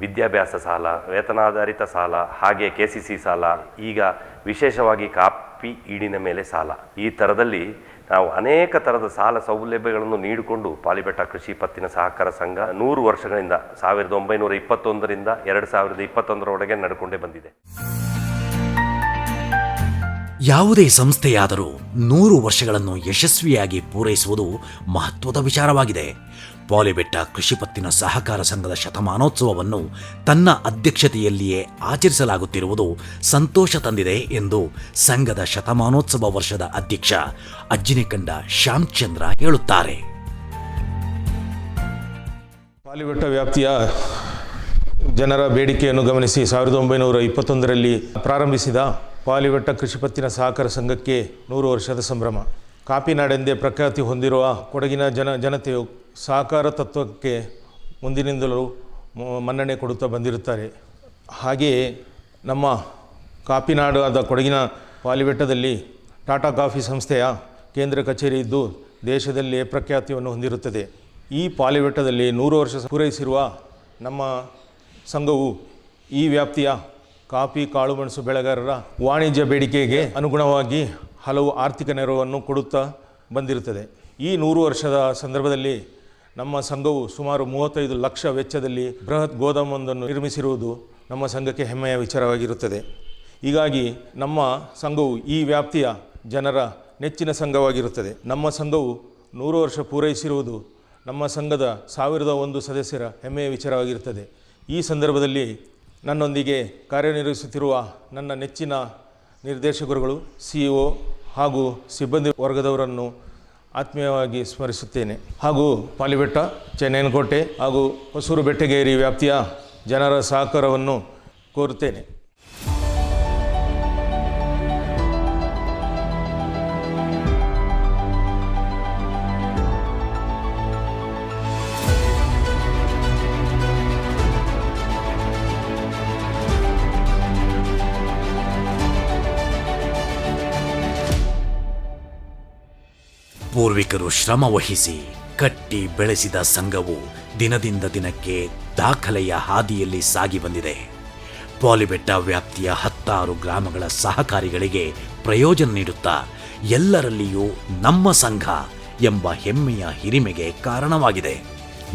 ವಿದ್ಯಾಭ್ಯಾಸ ಸಾಲ, ವೇತನಾಧಾರಿತ ಸಾಲ, ಹಾಗೆ KCC ಸಾಲ, ಈಗ ವಿಶೇಷವಾಗಿ ಕಾಫಿ ಈಡಿನ ಮೇಲೆ ಸಾಲ, ಈ ಥರದಲ್ಲಿ ನಾವು ಅನೇಕ ಥರದ ಸಾಲ ಸೌಲಭ್ಯಗಳನ್ನು ನೀಡಿಕೊಂಡು ಪಾಲಿಬೆಟ್ಟ ಕೃಷಿ ಪತ್ತಿನ ಸಹಕಾರ ಸಂಘ 100 ವರ್ಷಗಳಿಂದ 1921ರಿಂದ 2021ರವರೆಗೆ ನಡ್ಕೊಂಡೇ ಬಂದಿದೆ. ಯಾವುದೇ ಸಂಸ್ಥೆಯಾದರೂ 100 ವರ್ಷಗಳನ್ನು ಯಶಸ್ವಿಯಾಗಿ ಪೂರೈಸುವುದು ಮಹತ್ವದ ವಿಚಾರವಾಗಿದೆ. ಪಾಲಿಬೆಟ್ಟ ಕೃಷಿ ಪತ್ತಿನ ಸಹಕಾರ ಸಂಘದ ಶತಮಾನೋತ್ಸವವನ್ನು ತನ್ನ ಅಧ್ಯಕ್ಷತೆಯಲ್ಲಿಯೇ ಆಚರಿಸಲಾಗುತ್ತಿರುವುದು ಸಂತೋಷ ತಂದಿದೆ ಎಂದು ಸಂಘದ ಶತಮಾನೋತ್ಸವ ವರ್ಷದ ಅಧ್ಯಕ್ಷ ಅಜ್ಜಿನೆಕಂಡ ಶ್ಯಾಮಚಂದ್ರ ಹೇಳುತ್ತಾರೆ. ಪಾಲಿಬೆಟ್ಟ ವ್ಯಾಪ್ತಿಯ ಜನರ ಬೇಡಿಕೆಯನ್ನು ಗಮನಿಸಿ 1921ರಲ್ಲಿ ಪ್ರಾರಂಭಿಸಿದ ಪಾಲಿಬೆಟ್ಟ ಕೃಷಿ ಪತ್ತಿನ ಸಹಕಾರ ಸಂಘಕ್ಕೆ 100 ವರ್ಷದ ಸಂಭ್ರಮ. ಕಾಪಿನಾಡೆಂದೇ ಪ್ರಖ್ಯಾತಿ ಹೊಂದಿರುವ ಕೊಡಗಿನ ಜನತೆಯು ಸಹಕಾರ ತತ್ವಕ್ಕೆ ಮುಂದಿನಿಂದಲೂ ಮನ್ನಣೆ ಕೊಡುತ್ತಾ ಬಂದಿರುತ್ತಾರೆ. ಹಾಗೆಯೇ ನಮ್ಮ ಕಾಪಿನಾಡಾದ ಕೊಡಗಿನ ಪಾಲಿಬೆಟ್ಟದಲ್ಲಿ ಟಾಟಾ ಕಾಫಿ ಸಂಸ್ಥೆಯ ಕೇಂದ್ರ ಕಚೇರಿ ಇದ್ದು ದೇಶದಲ್ಲೇ ಪ್ರಖ್ಯಾತಿಯನ್ನು ಹೊಂದಿರುತ್ತದೆ. ಈ ಪಾಲಿಬೆಟ್ಟದಲ್ಲಿ 100 ವರ್ಷ ಪೂರೈಸಿರುವ ನಮ್ಮ ಸಂಘವು ಈ ವ್ಯಾಪ್ತಿಯ ಕಾಫಿ ಕಾಳುಮೆಣಸು ಬೆಳೆಗಾರರ ವಾಣಿಜ್ಯ ಬೇಡಿಕೆಗೆ ಅನುಗುಣವಾಗಿ ಹಲವು ಆರ್ಥಿಕ ನೆರವನ್ನು ಕೊಡುತ್ತಾ ಬಂದಿರುತ್ತದೆ. ಈ 100 ವರ್ಷದ ಸಂದರ್ಭದಲ್ಲಿ ನಮ್ಮ ಸಂಘವು ಸುಮಾರು 35 ಲಕ್ಷ ವೆಚ್ಚದಲ್ಲಿ ಬೃಹತ್ ಗೋದಾಮೊಂದನ್ನು ನಿರ್ಮಿಸಿರುವುದು ನಮ್ಮ ಸಂಘಕ್ಕೆ ಹೆಮ್ಮೆಯ ವಿಚಾರವಾಗಿರುತ್ತದೆ. ಹೀಗಾಗಿ ನಮ್ಮ ಸಂಘವು ಈ ವ್ಯಾಪ್ತಿಯ ಜನರ ನೆಚ್ಚಿನ ಸಂಘವಾಗಿರುತ್ತದೆ. ನಮ್ಮ ಸಂಘವು 100 ವರ್ಷ ಪೂರೈಸಿರುವುದು ನಮ್ಮ ಸಂಘದ 1001 ಸದಸ್ಯರ ಹೆಮ್ಮೆಯ ವಿಚಾರವಾಗಿರುತ್ತದೆ. ಈ ಸಂದರ್ಭದಲ್ಲಿ ನನ್ನೊಂದಿಗೆ ಕಾರ್ಯನಿರ್ವಹಿಸುತ್ತಿರುವ ನನ್ನ ನೆಚ್ಚಿನ ನಿರ್ದೇಶಕರುಗಳು, CEO ಹಾಗೂ ಸಿಬ್ಬಂದಿ ವರ್ಗದವರನ್ನು ಆತ್ಮೀಯವಾಗಿ ಸ್ಮರಿಸುತ್ತೇನೆ. ಹಾಗೂ ಪಾಲಿಬೆಟ್ಟ, ಚೆನ್ನೈನಕೋಟೆ ಹಾಗೂ ಹೊಸೂರು ಬೆಟ್ಟಗೇರಿ ವ್ಯಾಪ್ತಿಯ ಜನರ ಸಹಕಾರವನ್ನು ಕೋರುತ್ತೇನೆ. ಪೂರ್ವಿಕರು ಶ್ರಮವಹಿಸಿ ಕಟ್ಟಿ ಬೆಳೆಸಿದ ಸಂಘವು ದಿನದಿಂದ ದಿನಕ್ಕೆ ದಾಖಲೆಯ ಹಾದಿಯಲ್ಲಿ ಸಾಗಿ ಬಂದಿದೆ. ಪಾಲಿಬೆಟ್ಟ ವ್ಯಾಪ್ತಿಯ 16 ಗ್ರಾಮಗಳ ಸಹಕಾರಿಗಳಿಗೆ ಪ್ರಯೋಜನ ನೀಡುತ್ತಾ ಎಲ್ಲರಲ್ಲಿಯೂ ನಮ್ಮ ಸಂಘ ಎಂಬ ಹೆಮ್ಮೆಯ ಹಿರಿಮೆಗೆ ಕಾರಣವಾಗಿದೆ.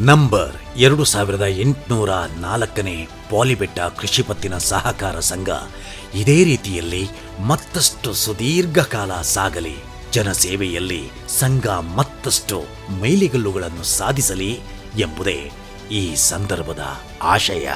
ನಂಬರ್ 2804 ಪಾಲಿಬೆಟ್ಟ ಕೃಷಿ ಪತ್ತಿನ ಸಹಕಾರ ಸಂಘ ಇದೇ ರೀತಿಯಲ್ಲಿ ಮತ್ತಷ್ಟು ಸುದೀರ್ಘ ಕಾಲ ಸಾಗಲಿ. ಜನಸೇವೆಯಲ್ಲಿ ಸಂಘ ಮತ್ತಷ್ಟು ಮೈಲಿಗಲ್ಲುಗಳನ್ನು ಸಾಧಿಸಲಿ ಎಂಬುದೇ ಈ ಸಂದರ್ಭದ ಆಶಯ.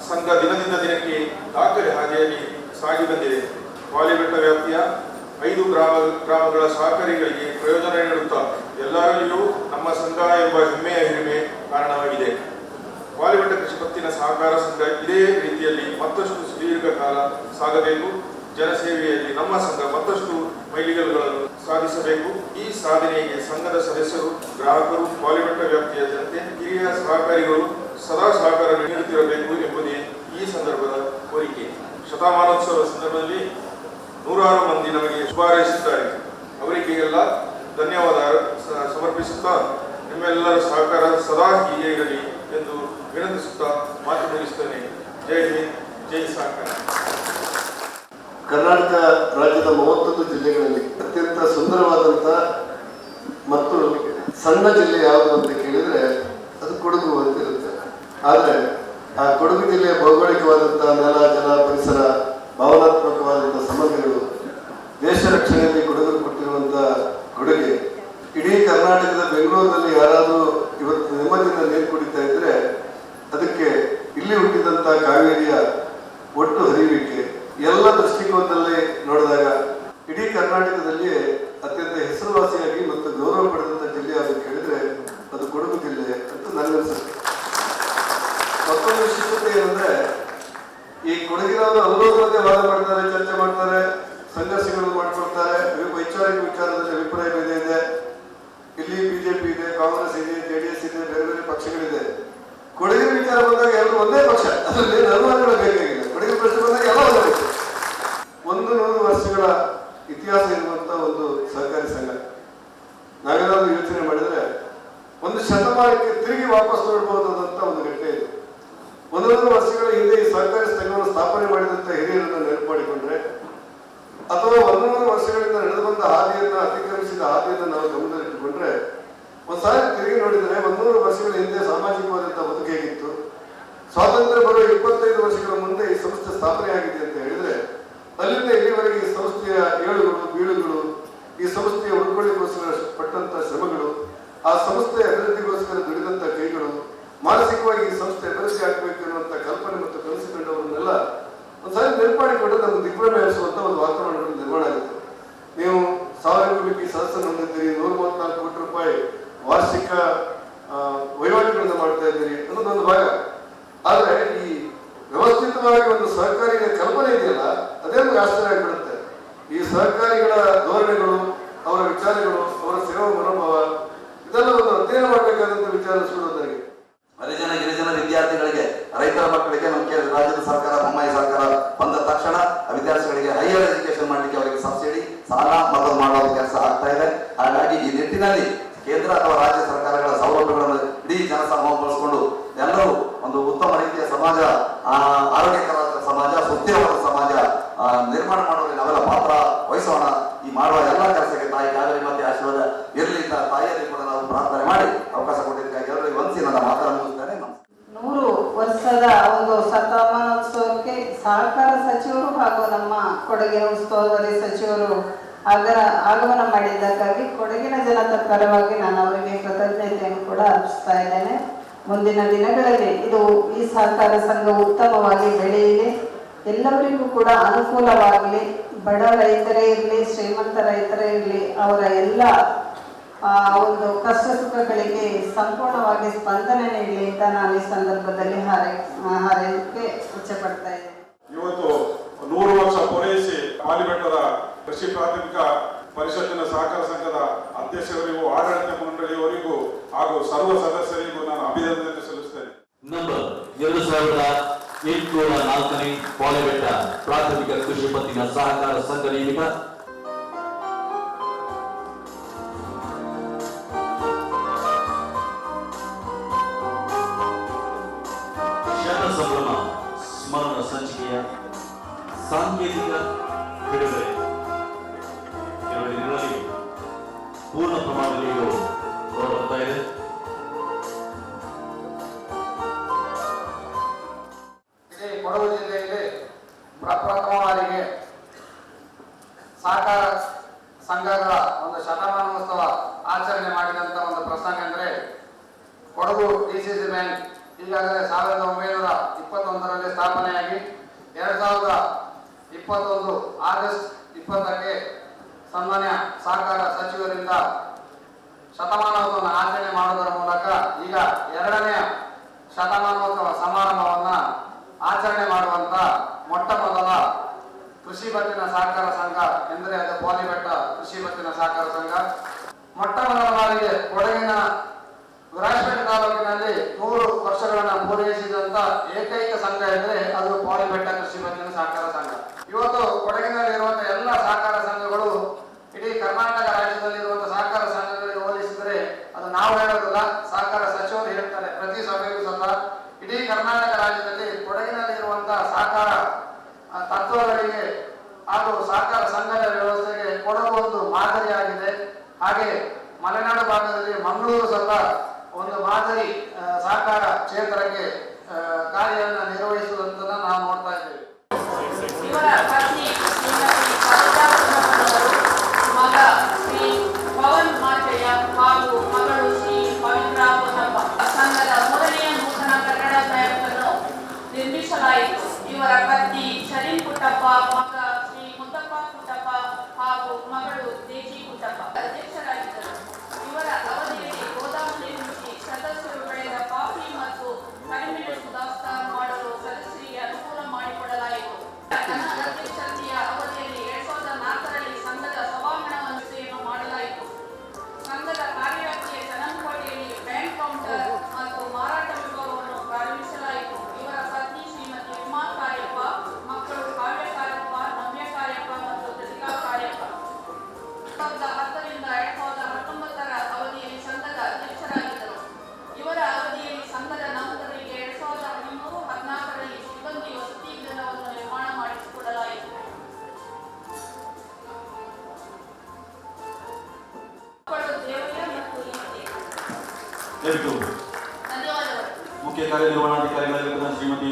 ಸಂಘ ದಿನದಿಂದ ದಿನಕ್ಕೆ ದಾಖಲೆ ಹಾದಿಯಲ್ಲಿ ಸಾಗಿ ಬಂದಿದೆ. ಪಾಲಿಬೆಟ್ಟ ವ್ಯಾಪ್ತಿಯ 5 ಗ್ರಾಮಗಳ ಸಹಕಾರಿಗಳಿಗೆ ಪ್ರಯೋಜನ ನೀಡುತ್ತಾ ಎಲ್ಲರಲ್ಲಿಯೂ ನಮ್ಮ ಸಂಘ ಎಂಬ ಹೆಮ್ಮೆಯ ಹಿರಿಮೆ ಕಾರಣವಾಗಿದೆ. ಪಾಲಿಬೆಟ್ಟ ಕೃಷಿ ಪತ್ತಿನ ಸಹಕಾರ ಸಂಘ ಇದೇ ರೀತಿಯಲ್ಲಿ ಮತ್ತಷ್ಟು ಸುದೀರ್ಘ ಕಾಲ ಸಾಗಬೇಕು. ಜನಸೇವೆಯಲ್ಲಿ ನಮ್ಮ ಸಂಘ ಮತ್ತಷ್ಟು ಮೈಲಿಗಲ್ಲುಗಳನ್ನು ಸಾಧಿಸಬೇಕು. ಈ ಸಾಧನೆಗೆ ಸಂಘದ ಸದಸ್ಯರು, ಗ್ರಾಹಕರು, ಪಾಲಿಬೆಟ್ಟ ವ್ಯಾಪ್ತಿಯ ಜನತೆ, ಹಿರಿಯ ಸಹಕಾರಿಗಳು ಸದಾ ಸಹಕಾರ ನೀಡುತ್ತಿರಬೇಕು ಎಂಬುದೇ ಈ ಸಂದರ್ಭದ ಕೋರಿಕೆ. ಶತಮಾನೋತ್ಸವದ ಸಂದರ್ಭದಲ್ಲಿ 100 ಮಂದಿ ನಮಗೆ ಶುಭಾರೈಸಿದ್ದಾರೆ. ಅವರಿಗೆಲ್ಲ ಧನ್ಯವಾದ ಸಮರ್ಪಿಸುತ್ತಾ ನಿಮ್ಮೆಲ್ಲರ ಸಹಕಾರ ಸದಾ ಹೀಗೆ ಇರಲಿ ಎಂದು ವಿನಂತಿಸುತ್ತಾ ಮಾತು ಮುಗಿಸುತ್ತೇನೆ. ಜೈ ಹಿಂದ್, ಜೈ ಸಹಕಾರ. ಕರ್ನಾಟಕ ರಾಜ್ಯದ 31 ಜಿಲ್ಲೆಗಳಲ್ಲಿ ಅತ್ಯಂತ ಸುಂದರವಾದಂಥ ಮತ್ತು ಸಣ್ಣ ಜಿಲ್ಲೆ ಯಾವುದು ಅಂತ ಕೇಳಿದರೆ ಅದು ಕೊಡಗು ಅಂತ ಇರುತ್ತೆ. ಆದರೆ ಆ ಕೊಡಗು ಜಿಲ್ಲೆಯ ಭೌಗೋಳಿಕವಾದಂಥ ನೆಲ, ಜಲ, ಪರಿಸರ, ಭಾವನಾತ್ಮಕವಾದಂಥ ಸಮಗ್ರಗಳು, ದೇಶ ರಕ್ಷಣೆಯಲ್ಲಿ ಕೊಡಗು ಕೊಟ್ಟಿರುವಂಥ ಕೊಡುಗೆ ಇಡೀ ಕರ್ನಾಟಕದ ಬೆಂಗಳೂರಿನಲ್ಲಿ ಯಾರಾದರೂ ಇವತ್ತು ನೆಮ್ಮದಿಯಿಂದ ನೀರು ಕುಡಿತಾ ಇದ್ದರೆ ಅದಕ್ಕೆ ಇಲ್ಲಿ ಹುಟ್ಟಿದಂಥ ಕಾವೇರಿಯ ಒಟ್ಟು ಹರಿವಿಕೆ ಎಲ್ಲ ದೃಷ್ಟಿಕೋನದಲ್ಲಿ ನೋಡಿದಾಗ ಇಡೀ ಕರ್ನಾಟಕದಲ್ಲಿ ಅತ್ಯಂತ ಹೆಸರುವಾಸಿಯಾಗಿ ಮತ್ತು ಗೌರವ ಪಡೆದಂಥ ಜಿಲ್ಲೆ ಯಾವುದು ಕೇಳಿದರೆ ಅದು ಕೊಡಗು ಜಿಲ್ಲೆ ಅಂತ ನನಗನ್ಸುತ್ತೆ. ಮತ್ತೊಂದು ವಿಶಿಷ್ಟತೆ ಏನಂದ್ರೆ ಈ ಕೊಡಗಿನವರು ಎಲ್ಲರೂ ಮಧ್ಯೆ ವಾದ ಮಾಡ್ತಾರೆ, ಚರ್ಚೆ ಮಾಡ್ತಾರೆ, ಸಂಘರ್ಷಗಳನ್ನು ಮಾಡ್ಕೊಳ್ತಾರೆ. ವೈಚಾರಿಕ ವಿಚಾರದಲ್ಲಿ ಅಭಿಪ್ರಾಯ ಭೇದ ಇದೆ. ಇಲ್ಲಿ ಬಿಜೆಪಿ ಇದೆ, ಕಾಂಗ್ರೆಸ್ ಇದೆ, JDS ಇದೆ, ಬೇರೆ ಬೇರೆ ಪಕ್ಷಗಳಿದೆ. ಕೊಡಗಿನ ವಿಚಾರ ಬಂದಾಗ ಎಲ್ಲರೂ ಒಂದೇ ಪಕ್ಷ, ಅದರಲ್ಲಿ ಅನುಮಾನಗಳು ಬೇಕಾಗಿಲ್ಲ. ಕೊಡಗಿನ ಪ್ರಶ್ನೆ ಬಂದಾಗ ಎಲ್ಲ ಒಂದೇ. 100 ವರ್ಷಗಳ ಇತಿಹಾಸ ಇರುವಂತ ಒಂದು ಸಹಕಾರಿ ಸಂಘ. ನಾವೇನಾದ್ರೂ ಯೋಚನೆ ಮಾಡಿದ್ರೆ 1 ಶತಮಾನಕ್ಕೆ ತಿರುಗಿ ವಾಪಸ್ ನೋಡಬಹುದಾದಂತ ಒಂದು ಘಟನೆ ಇದೆ. 100 ವರ್ಷಗಳ ಹಿಂದೆ ಈ ಸಹಕಾರಿ ಸಂಘವನ್ನು ಸ್ಥಾಪನೆ ಮಾಡಿದಂತ ಹಿರಿಯರನ್ನು ನೆನಪು ಮಾಡಿಕೊಂಡ್ರೆ ಅಥವಾ 100 ವರ್ಷಗಳಿಂದ ನಡೆದು ಬಂದ ಹಾದಿಯನ್ನ, ಅತಿಕ್ರಮಿಸಿದ ಹಾದಿಯನ್ನು ನಾವು ಗಮನದಲ್ಲಿಟ್ಟುಕೊಂಡ್ರೆ ಒಂದ್ಸಾರಿ ತಿರುಗಿ ನೋಡಿದರೆ 100 ವರ್ಷಗಳ ಹಿಂದೆ ಸಾಮಾಜಿಕವಾದಂತಹ ಬದುಕು ಹೇಗಿತ್ತು, ಸ್ವಾತಂತ್ರ್ಯ ಬರುವ 25 ವರ್ಷಗಳ ಮುಂದೆ ಈ ಸಂಸ್ಥೆ ಸ್ಥಾಪನೆ ಆಗಿದೆ ಅಂತ ಹೇಳಿದ್ರೆ ಅಲ್ಲಿಂದ ಇಲ್ಲಿವರೆಗೆ ಈ ಸಂಸ್ಥೆಯ ಏಳುಗಳು ಬೀಳುಗಳು, ಈ ಸಂಸ್ಥೆಯ ಉಳ್ಕೊಳ್ಳಿಗೋಸ್ಕರ ಪಟ್ಟಂತ ಶ್ರಮಗಳು, ಆ ಸಂಸ್ಥೆಯ ಅಭಿವೃದ್ಧಿಗೋಸ್ಕರ ದುಡಿದಂತ ಕೈಗಳು, ಮಾನಸಿಕವಾಗಿ ಈ ಸಂಸ್ಥೆ ಅಭಿವೃದ್ಧಿ ಆಗಬೇಕು ಎನ್ನುವಂತ ಕಲ್ಪನೆ ಮತ್ತು ಕನಸು ಕಂಡವರನ್ನೆಲ್ಲ ಒಂದ್ಸಾರಿ ನೆನಪಾಡಿಕೊಂಡು ನಮ್ಗೆ ದಿಗ್ಭ್ರಮೆ ಹರಿಸುವಂತ ಒಂದು ವಾತಾವರಣಗಳು ನಿರ್ಮಾಣ ಆಗುತ್ತೆ. ನೀವು 1000 ಕೋಟಿ ಸದಸ್ಯರು ಹೊಂದಿದ್ದೀರಿ, 134 ಕೋಟಿ ರೂಪಾಯಿ ವಾರ್ಷಿಕ ವಹಿವಾಟುಗಳನ್ನು ಮಾಡ್ತಾ ಇದ್ದೀರಿ ಅನ್ನೋದೊಂದು ಭಾಗ. ಆದ್ರೆ ಈ ವ್ಯವಸ್ಥಿತವಾಗಿ ಒಂದು ಸಹಕಾರಿಯ ಕಲ್ಪನೆ ಇದೆಯಲ್ಲ, ಅದೇ ನಮ್ಗೆ ಆಶ್ಚರ್ಯ ಆಗಿಬಿಡುತ್ತೆ. ಈ ಸಹಕಾರಿಗಳ ಧೋರಣೆಗಳು, ಅವರ ವಿಚಾರಗಳು, ಅವರ ಸೇವಾ ಮನೋಭಾವ ಇದೆಲ್ಲ ಒಂದು ಅಧ್ಯಯನ ಮಾಡಬೇಕಾದಂತ ವಿಚಾರ ಸುಡುವುದಾಗಿ. ಹರಿಜನ ಗಿರಿಜನ ವಿದ್ಯಾರ್ಥಿಗಳಿಗೆ, ರೈತರ ಮಕ್ಕಳಿಗೆ ನಮ್ಮ ರಾಜ್ಯದ ಸರ್ಕಾರ, ಬೊಮ್ಮಾಯಿ ಸರ್ಕಾರ ಬಂದ ತಕ್ಷಣ ವಿದ್ಯಾರ್ಥಿಗಳಿಗೆ ಹೈಯರ್ ಎಜುಕೇಶನ್ ಮಾಡಲಿಕ್ಕೆ ಅವರಿಗೆ ಸಬ್ಸಿಡಿ, ಸಾಲ ಮದಲು ಮಾಡುವ ಕೆಲಸ ಆಗ್ತಾ ಇದೆ. ಹಾಗಾಗಿ ಈ ನಿಟ್ಟಿನಲ್ಲಿ ಕೇಂದ್ರ ಅಥವಾ ರಾಜ್ಯ ಸರ್ಕಾರಗಳ ಸೌಲಭ್ಯಗಳನ್ನು ಇಡೀ ಜನಸಮೂಹ ಬಳಸಿಕೊಂಡು ಎಲ್ಲರೂ ಒಂದು ಉತ್ತಮ ರೀತಿಯ ಸಮಾಜ, ಆರೋಗ್ಯಕರ ಸಮಾಜ, ಸುಸ್ಥಿರವಾದ ಸಮಾಜ ನಿರ್ಮಾಣ ಮಾಡುವಲ್ಲಿ ನಾವೆಲ್ಲ ಪಾತ್ರ ವಹಿಸೋಣ. ಈ ಮಾಡುವ ಎಲ್ಲ ಕೆಲಸಕ್ಕೆ ತಾಯಿ ಕಾವೇರಿ ಮತ್ತೆ ಆಶೀರ್ವಾದ ಇರಲಿ ಅಂತ ತಾಯಿಯಲ್ಲಿ ಕೂಡ ನಾವು ಪ್ರಾರ್ಥನೆ ಮಾಡಿ ಅವಕಾಶ ಕೊಟ್ಟಿದ್ದಕ್ಕಾಗಿ ಎಲ್ಲರಿಗೂ ವಂದಿಸಿ ನನ್ನ ಮಾತನ್ನು ಮುಗಿಸ್ತೇನೆ. 100 ವರ್ಷದ ಒಂದು ಶತಮಾನೋತ್ಸವಕ್ಕೆ ಸಹಕಾರ ಸಚಿವರು ಹಾಗೂ ನಮ್ಮ ಕೊಡಗಿನ ಉಸ್ತುವಾರಿ ಸಚಿವರು ಆಗಮನ ಮಾಡಿದ್ದಕ್ಕಾಗಿ ಕೊಡಗಿನ ಜನತಾ ಪರವಾಗಿ ನಾನು ಅವರಿಗೆ ಕೃತಜ್ಞತೆಯನ್ನು ಕೂಡ ಅರ್ಪಿಸ್ತಾ ಇದ್ದೇನೆ. ಮುಂದಿನ ದಿನಗಳಲ್ಲಿ ಈ ಸಹಕಾರ ಸಂಘ ಉತ್ತಮವಾಗಿ ಬೆಳೆಯಲಿ, ಎಲ್ಲರಿಗೂ ಕೂಡ ಅನುಕೂಲವಾಗಲಿ. ಬಡ ರೈತರೇ ಇರಲಿ, ಶ್ರೀಮಂತ ರೈತರೇ ಇರಲಿ, ಅವರ ಎಲ್ಲ ಒಂದು ಕಷ್ಟ ಸುಖಗಳಿಗೆ ಸಂಪೂರ್ಣವಾಗಿ ಸ್ಪಂದನೆ ನೀಡಲಿ ಅಂತ ನಾನು ಈ ಸಂದರ್ಭದಲ್ಲಿ ಹಾರೈಕೆ ಇಚ್ಛೆ ಪಡ್ತಾ ಇದ್ದೇನೆ. ಇವತ್ತು 100 ವರ್ಷ ಪೂರೈಸಿ ಪಾಲಿಬೆಟ್ಟದ ಕೃಷಿ ಪ್ರಾಥಮಿಕ ಪರಿಷತ್ತಿನ ಸಹಕಾರ ಸಂಘದ ಅಧ್ಯಕ್ಷರಿಗೂ, ಆಡಳಿತ ಮಂಡಳಿಯವರಿಗೂ ಹಾಗೂ ಸರ್ವ ಸದಸ್ಯರಿಗೂ ನಾನು ಅಭಿನಂದನೆ ಸಲ್ಲಿಸುತ್ತೇನೆ. ನಂಬರ್ 2804ನೇ ಪಾಲಿಬೆಟ್ಟ ಪ್ರಾಥಮಿಕ ಕೃಷಿ ಪತ್ತಿನ ಸಹಕಾರ ಸಂಘ ನೇಮಿತ ಸಂಭ್ರಮ ಸ್ಮರಣ ಸಂಚಿಕೆಯ ಸಾಂಕೇತಿಕ ಬಿಡುಗಡೆ ದಿನಗಳಲ್ಲಿ ಪೂರ್ಣ ಪ್ರಮಾಣದಲ್ಲಿ ಹೊರಬರ್ತಾ ಇದೆ. ಇಡೀ ಕೊಡಗು ಜಿಲ್ಲೆಯಲ್ಲಿ ಪ್ರಪ್ರಥಮವಾಗಿ ಸಹಕಾರ ಸಂಘಗಳ ಒಂದು ಶತಮಾನೋತ್ಸವ ಆಚರಣೆ ಮಾಡಿದಂಥ ಒಂದು ಪ್ರಸಂಗ ಅಂದರೆ ಕೊಡಗು DCC ಬ್ಯಾಂಕ್ ಈಗಾಗಲೇ 1921 2023ರಲ್ಲಿ ಸ್ಥಾಪನೆಯಾಗಿ 2021 ಆಗಸ್ಟ್ 20ಕ್ಕೆ ಸನ್ಮಾನ್ಯ ಸಹಕಾರ ಸಚಿವರಿಂದ ಶತಮಾನೋತ್ಸವವನ್ನು ಆಚರಣೆ ಮಾಡುವುದರ ಮೂಲಕ ಈಗ 2ನೇ ಶತಮಾನೋತ್ಸವ ಸಮಾರಂಭವನ್ನು ಆಚರಣೆ ಮಾಡುವಂಥ ಮೊಟ್ಟ ಮೊದಲ ಕೃಷಿ ಪತ್ತಿನ ಸಹಕಾರ ಸಂಘ ಎಂದರೆ ಅದು ಪಾಲಿಬೆಟ್ಟ ಕೃಷಿ ಪತ್ತಿನ ಸಹಕಾರ ಸಂಘ. ಮೊಟ್ಟ ಮೊದಲ ಬಾರಿಗೆ ಕೊಡಗಿನ ವಿರಾಜಪೇಟೆ ತಾಲೂಕಿನಲ್ಲಿ 100 ವರ್ಷಗಳನ್ನು ಪೂರೈಸಿದಂಥ ಏಕೈಕ ಸಂಘ ಎಂದರೆ ಅದು ಪಾಲಿಬೆಟ್ಟ ಕೃಷಿ ಪತ್ತಿನ ಸಹಕಾರ ಸಂಘ. ಇವತ್ತು ಕೊಡಗಿನಲ್ಲಿರುವಂತಹ ಎಲ್ಲ ಸಹಕಾರ ಸಂಘಗಳು ಇಡೀ ಕರ್ನಾಟಕ ರಾಜ್ಯದಲ್ಲಿರುವಂತಹ ಸಹಕಾರ ಸಂಘಗಳಿಗೆ ಹೋಲಿಸಿದರೆ ಅದು ನಾವು ಹೇಳೋದಿಲ್ಲ, ಸಹಕಾರ ಸಚಿವರು ಹೇಳ್ತಾರೆ ಪ್ರತಿ ಸಭೆಗೂ ಸಹ. ಇಡೀ ಕರ್ನಾಟಕ ರಾಜ್ಯದಲ್ಲಿ ಕೊಡಗಿನಲ್ಲಿರುವಂತಹ ಸಹಕಾರ ತತ್ವಗಳಿಗೆ ಹಾಗೂ ಸಹಕಾರ ಸಂಘದ ವ್ಯವಸ್ಥೆಗೆ ಕೊಡಗು ಒಂದು ಮಾದರಿಯಾಗಿದೆ. ಹಾಗೆ ಮಲೆನಾಡು ಭಾಗದಲ್ಲಿ ಮಂಗಳೂರು ಸಹ ಒಂದು ಮಾದರಿ ಸಹಕಾರ ಕ್ಷೇತ್ರಕ್ಕೆ ಕಾರ್ಯವನ್ನು ನಿರ್ವಹಿಸುವುದನ್ನು ನಾವು ನೋಡ್ತಾ ಇದ್ದೇವೆ. ಮಗ ಶ್ರೀ ಪವನ್ ಮಾಚಯ್ಯ ಹಾಗೂ ಮಗಳು ಶ್ರೀ ಪವಿತ್ರ ಹೊನ್ನಪ್ಪ ಸಂಘದ 3ನೇ ನೂತನ ಕಟ್ಟಡ ಬ್ಯಾಂಕನ್ನು ನಿರ್ಮಿಸಲಾಯಿತು. ಇವರ ಪತ್ನಿ ಶರೀನ್ ಕುಟ್ಟಪ್ಪ, ಮಗ ಶ್ರೀ ಮುತ್ತಪ್ಪ ಕುಟ್ಟಪ್ಪ ಹಾಗೂ ಮಗಳು ದೇಜಿ ಕುಟ್ಟಪ್ಪ ಅಧ್ಯಕ್ಷರಾಗಿದ್ದರು. ಇವರ ಅವಧಿಯಲ್ಲಿ ಗೋದಾಮು ನಿರ್ಮಿಸಿ ಸದಸ್ಯರು ಬೆಳೆದ ಕಾಫಿ ಮತ್ತು ಕಡಿಮೆಣಸು ದಾಸ್ತಾನು ಮಾಡಲು ಸದಸ್ಯರಿಗೆ ಅನುಕೂಲ ಮಾಡಿಕೊಡಲಾಯಿತು. ನನ್ನ ಅಧ್ಯಕ್ಷತೆಯ ಅವಧಿಯಲ್ಲಿ 2004ರಲ್ಲಿ ಸಂಘದ ಸಭಾಂಗಣವನ್ನು ಮಾಡಲಾಯಿತು. ಸಂಘದ ಕಾರ್ಯವ್ಯಾಪ್ತಿಯ ಚನ್ನಂಕೋಟೆಯಲ್ಲಿ ಬ್ಯಾಂಕ್ ಕೌಂಟರ್ ಮತ್ತು ಮಾರಾಟ ವಿಭಾಗವನ್ನು ಪ್ರಾರಂಭಿಸಲಾಯಿತು. ಇವರ ಪತ್ನಿ ಶ್ರೀಮತಿ ಉಮಾ ಕಾಯಪ್ಪ, ಮಕ್ಕಳು ಕಾವ್ಯ ಕಾಯಪ್ಪ, ನವ್ಯ ಕಾಯಪ್ಪ ಮತ್ತು ದಲಿತಾ ಕಾಯಪ್ಪ 2010ರಿಂದ 2019ರ ಅವಧಿಯಲ್ಲಿ ಸಂಘದ ಅಧ್ಯಕ್ಷರಾಗಿದ್ದರು. ಇವರ ಅವಧಿಯಲ್ಲಿ ಸಂಘದ ನೌಕರರಿಗೆ 2013-14ರಲ್ಲಿ ಸಿಬ್ಬಂದಿ ವಸತಿ ಗೃಹವನ್ನು ನಿರ್ಮಾಣ ಮಾಡಿಸಿಕೊಡಲಾಯಿತು. ದೇವಯ್ಯ ಮತ್ತು ಧನ್ಯವಾದಗಳು. ಮುಖ್ಯ ಕಾರ್ಯನಿರ್ವಹಣಾಧಿಕಾರಿಗಳಾಗಿರುವ ಶ್ರೀಮತಿ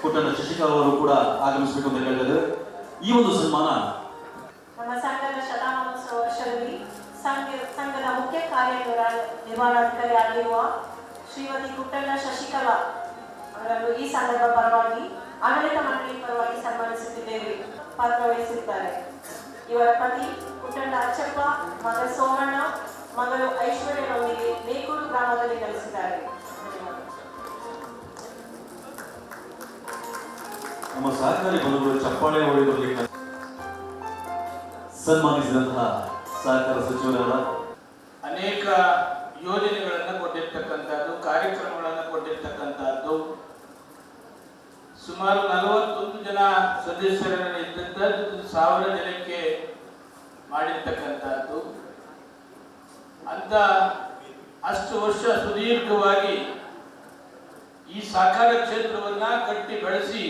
ಕುಟ್ಟಣ್ಣ ಶಶಿಕಲಾ ಅವರು ಕೂಡ ಆಗಮಿಸಬೇಕು ಅಂತ ಹೇಳಿದ್ದಾರೆ. ಈ ಒಂದು ಸನ್ಮಾನ ನಮ್ಮ ಸಂಘದ ಶತಮಾನೋತ್ಸವ ವರ್ಷದಲ್ಲಿ ಸಂಘದ ಮುಖ್ಯ ಕಾರ್ಯನಿರ್ವಹಣಾಧಿಕಾರಿ ಆಗಿರುವ ಶ್ರೀಮತಿ ಕುಟ್ಟಣ್ಣ ಶಶಿಕಲಾ ಅವರನ್ನು ಈ ಸಂಘದ ಪರವಾಗಿ ಆಡಳಿತ ಮಂಡಳಿ ಪರವಾಗಿ ಸನ್ಮಾನಿಸುತ್ತಿದ್ದೇವೆ. ಪಾತ್ರವಹಿಸಿದ್ದಾರೆ. ಇವರ ಪತಿ ಕುಟ್ಟಣ್ಣ ಅಚ್ಚಪ್ಪ, ಮಗ ಸೋಮಣ್ಣ, ಮಗಳು ಐಶ್ವರ್ಯರೊಂದಿಗೆ ಬೇಕೂರು ಗ್ರಾಮದಲ್ಲಿ ನೆಲೆಸಿದ್ದಾರೆ. ನಮ್ಮ ಸಹಕಾರಿ ಬಂಧುಗಳು ಚಪ್ಪಾಳೆ ಹೊಡೆಯುವುದರಲ್ಲಿ ಸನ್ಮಾನಿಸಿದಂತಹ ಸಹಕಾರ ಸಚಿವರಾದ ಅನೇಕ ಯೋಜನೆಗಳನ್ನು ಕೊಟ್ಟಿರ್ತಕ್ಕಂಥದ್ದು, ಕಾರ್ಯಕ್ರಮಗಳನ್ನು ಕೊಟ್ಟಿರ್ತಕ್ಕಂಥದ್ದು, ಸುಮಾರು 41 ಜನ ಸದಸ್ಯರನ್ನು ಇದ್ದಂಥದ್ದು 1000 ಜನಕ್ಕೆ ಮಾಡಿರ್ತಕ್ಕಂಥದ್ದು. ಅಂತ ಅಷ್ಟು ವರ್ಷ ಸುದೀರ್ಘವಾಗಿ ಈ ಸಹಕಾರ ಕ್ಷೇತ್ರವನ್ನ ಕಟ್ಟಿ ಬೆಳೆಸಿ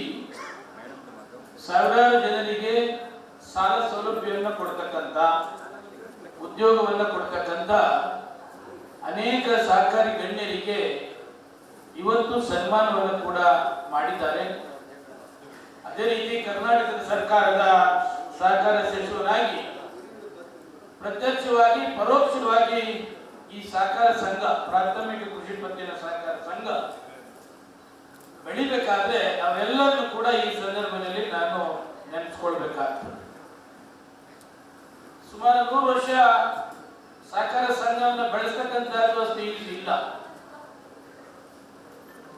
ಸಾವಿರಾರು ಜನರಿಗೆ ಸಾಲ ಸೌಲಭ್ಯವನ್ನು ಕೊಡ್ತಕ್ಕಂಥ, ಉದ್ಯೋಗವನ್ನು ಕೊಡ್ತಕ್ಕಂಥ ಅನೇಕ ಸಹಕಾರಿ ಗಣ್ಯರಿಗೆ ಇವತ್ತು ಸನ್ಮಾನವನ್ನು ಕೂಡ ಮಾಡಿದ್ದಾರೆ. ಅದೇ ರೀತಿ ಕರ್ನಾಟಕದ ಸರ್ಕಾರದ ಸಹಕಾರ ಸಚಿವರಾಗಿ ಪ್ರತ್ಯಕ್ಷವಾಗಿ ಪರೋಕ್ಷವಾಗಿ ಈ ಸಹಕಾರ ಸಂಘ, ಪ್ರಾಥಮಿಕ ಕೃಷಿ ಪತ್ತಿನ ಸಹಕಾರ ಸಂಘ ಬೆಳಿಬೇಕಾದ್ರೆ ನಾವೆಲ್ಲರೂ ಕೂಡ ಈ ಸಂದರ್ಭದಲ್ಲಿ ನಾನು ನೆನೆಸ್ಕೊಳ್ಬೇಕಾಗ್ತದೆ. ಸುಮಾರು 100 ವರ್ಷ ಸಹಕಾರ ಸಂಘವನ್ನು ಬೆಳೆಸ್ತಕ್ಕಂಥದ್ದು ಅಷ್ಟು ಈಸಿ ಇಲ್ಲ.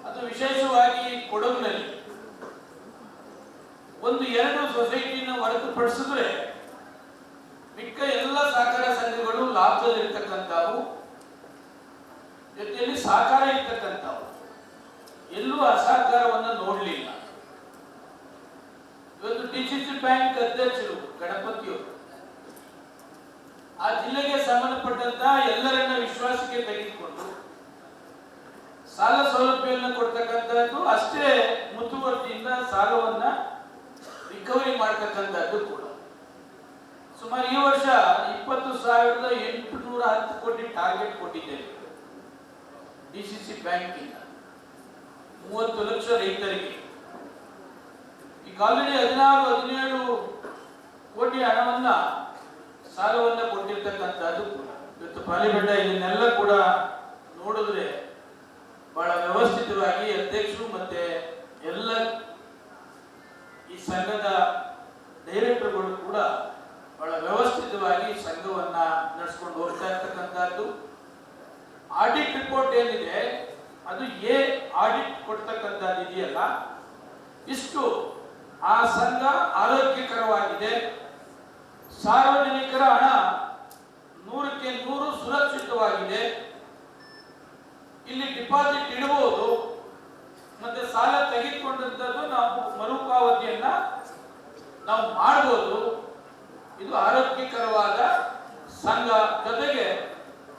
ಅದು ವಿಶೇಷವಾಗಿ ಕೊಡಗಿನಲ್ಲಿ 1-2 ಸೊಸೈಟಿಯನ್ನು ಹೊರತುಪಡಿಸಿದ್ರೆ ಮಿಕ್ಕ ಎಲ್ಲ ಸಹಕಾರ ಸಂಘಗಳು ಲಾಭದಲ್ಲಿರ್ತಕ್ಕಂಥವು, ಜೊತೆಯಲ್ಲಿ ಸಹಕಾರ ಇರ್ತಕ್ಕಂಥವು, ಎಲ್ಲೂ ಅಸಹಕಾರವನ್ನು ನೋಡಲಿಲ್ಲ. ಇವತ್ತು ಡಿಸಿಸಿ ಬ್ಯಾಂಕ್ ಅಧ್ಯಕ್ಷರು ಗಣಪತಿಯವರು ಆ ಜಿಲ್ಲೆಗೆ ಸಂಬಂಧಪಟ್ಟಂತ ಎಲ್ಲರನ್ನ ವಿಶ್ವಾಸಕ್ಕೆ ತೆಗೆದುಕೊಂಡು ಸಾಲ ಸೌಲಭ್ಯವನ್ನು ಕೊಡ್ತಕ್ಕಂಥದ್ದು, ಅಷ್ಟೇ ಮುತುವರ್ಜಿಯಿಂದ ಸಾಲವನ್ನ ರಿಕವರಿ ಮಾಡ್ತಕ್ಕಂಥದ್ದು ಕೂಡ. ಸುಮಾರು ಈ ವರ್ಷ 20,810 ಕೋಟಿ ಟಾರ್ಗೆಟ್ ಕೊಟ್ಟಿದ್ದೇವೆ ಡಿಸಿಸಿ ಬ್ಯಾಂಕಿಂದ, 30 ಲಕ್ಷ ರೈತರಿಗೆ. ಈಗ ಆಲ್ರೆಡಿ 16-17 ಕೋಟಿ ಹಣವನ್ನ ಸಾಲವನ್ನ ಕೊಟ್ಟಿರ್ತಕ್ಕಂಥದ್ದು ಕೂಡ. ಇವತ್ತು ಪಾಲಿಬೆಟ್ಟ ಇದನ್ನೆಲ್ಲ ಕೂಡ ನೋಡಿದ್ರೆ ಬಹಳ ವ್ಯವಸ್ಥಿತವಾಗಿ ಅಧ್ಯಕ್ಷರು ಮತ್ತೆ ಎಲ್ಲ ಈ ಸಂಘದ ಡೈರೆಕ್ಟರ್ಗಳು ಕೂಡ ಬಹಳ ವ್ಯವಸ್ಥಿತವಾಗಿ ಸಂಘವನ್ನ ನಡೆಸ್ಕೊಂಡು ಹೋಗ್ತಾ ಇರ್ತಕ್ಕಂಥದ್ದು. ಆಡಿಟ್ ರಿಪೋರ್ಟ್ ಏನಿದೆ ಅದು ಆಡಿಟ್ ಕೊಡ್ತಕ್ಕಂಥದ್ದು ಇದೆಯಲ್ಲ, ಇಷ್ಟು ಆ ಸಂಘ ಆರೋಗ್ಯಕರವಾಗಿದೆ, ಸಾರ್ವಜನಿಕರ ಹಣ 100ಕ್ಕೆ 100 ಸುರಕ್ಷಿತವಾಗಿದೆ, ಇಲ್ಲಿ ಡಿಪಾಸಿಟ್ ಇಡಬಹುದು, ಮತ್ತೆ ಸಾಲ ತೆಗೆದುಕೊಂಡಂಥದ್ದು ನಾವು ಮರುಪಾವತಿಯನ್ನ ನಾವು ಮಾಡಬಹುದು. ಇದು ಆರೋಗ್ಯಕರವಾದ ಸಂಘ, ಜೊತೆಗೆ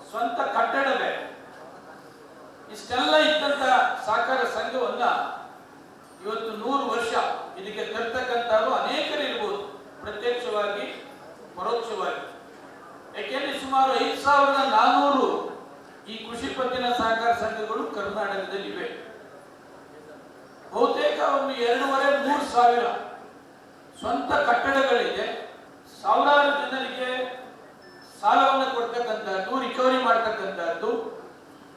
ಸ್ವಂತ ಕಟ್ಟಡವೇ. ಇಷ್ಟೆಲ್ಲ ಇದ್ದಂತ ಸಹಕಾರ ಸಂಘವನ್ನ ಇವತ್ತು 100 ವರ್ಷ ಇದಕ್ಕೆ ತರ್ತಕ್ಕಂಥವ್ರು ಅನೇಕರು ಇರ್ಬೋದು, ಪ್ರತ್ಯಕ್ಷವಾಗಿ ಪರೋಕ್ಷವಾಗಿ. ಯಾಕೆಂದ್ರೆ ಸುಮಾರು 5400 ಈ ಕೃಷಿ ಪತ್ತಿನ ಸಹಕಾರ ಸಂಘಗಳು ಕರ್ನಾಟಕದಲ್ಲಿ ಇವೆ. ಬಹುತೇಕ ಒಂದು 2,500-3 ಸಾವಿರ ಸ್ವಂತ ಕಟ್ಟಡಗಳಿದೆ. ಸಾವಿರಾರು ಜನರಿಗೆ ಸಾಲವನ್ನು ಕೊಡ್ತಕ್ಕಂಥದ್ದು, ರಿಕವರಿ ಮಾಡ್ತಕ್ಕಂಥದ್ದು,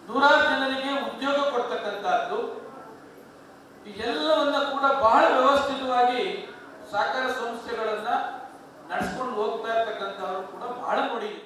ನೂರಾರು ಜನರಿಗೆ ಉದ್ಯೋಗ ಕೊಡ್ತಕ್ಕಂಥದ್ದು, ಇದೆಲ್ಲವನ್ನ ಕೂಡ ಬಹಳ ವ್ಯವಸ್ಥಿತವಾಗಿ ಸಹಕಾರ ಸಂಸ್ಥೆಗಳನ್ನ ನಡೆಸ್ಕೊಂಡು ಹೋಗ್ತಾ ಇರ್ತಕ್ಕಂಥವ್ರು ಕೂಡ ಬಹಳ ನೋಡಿದ್ದೀವಿ.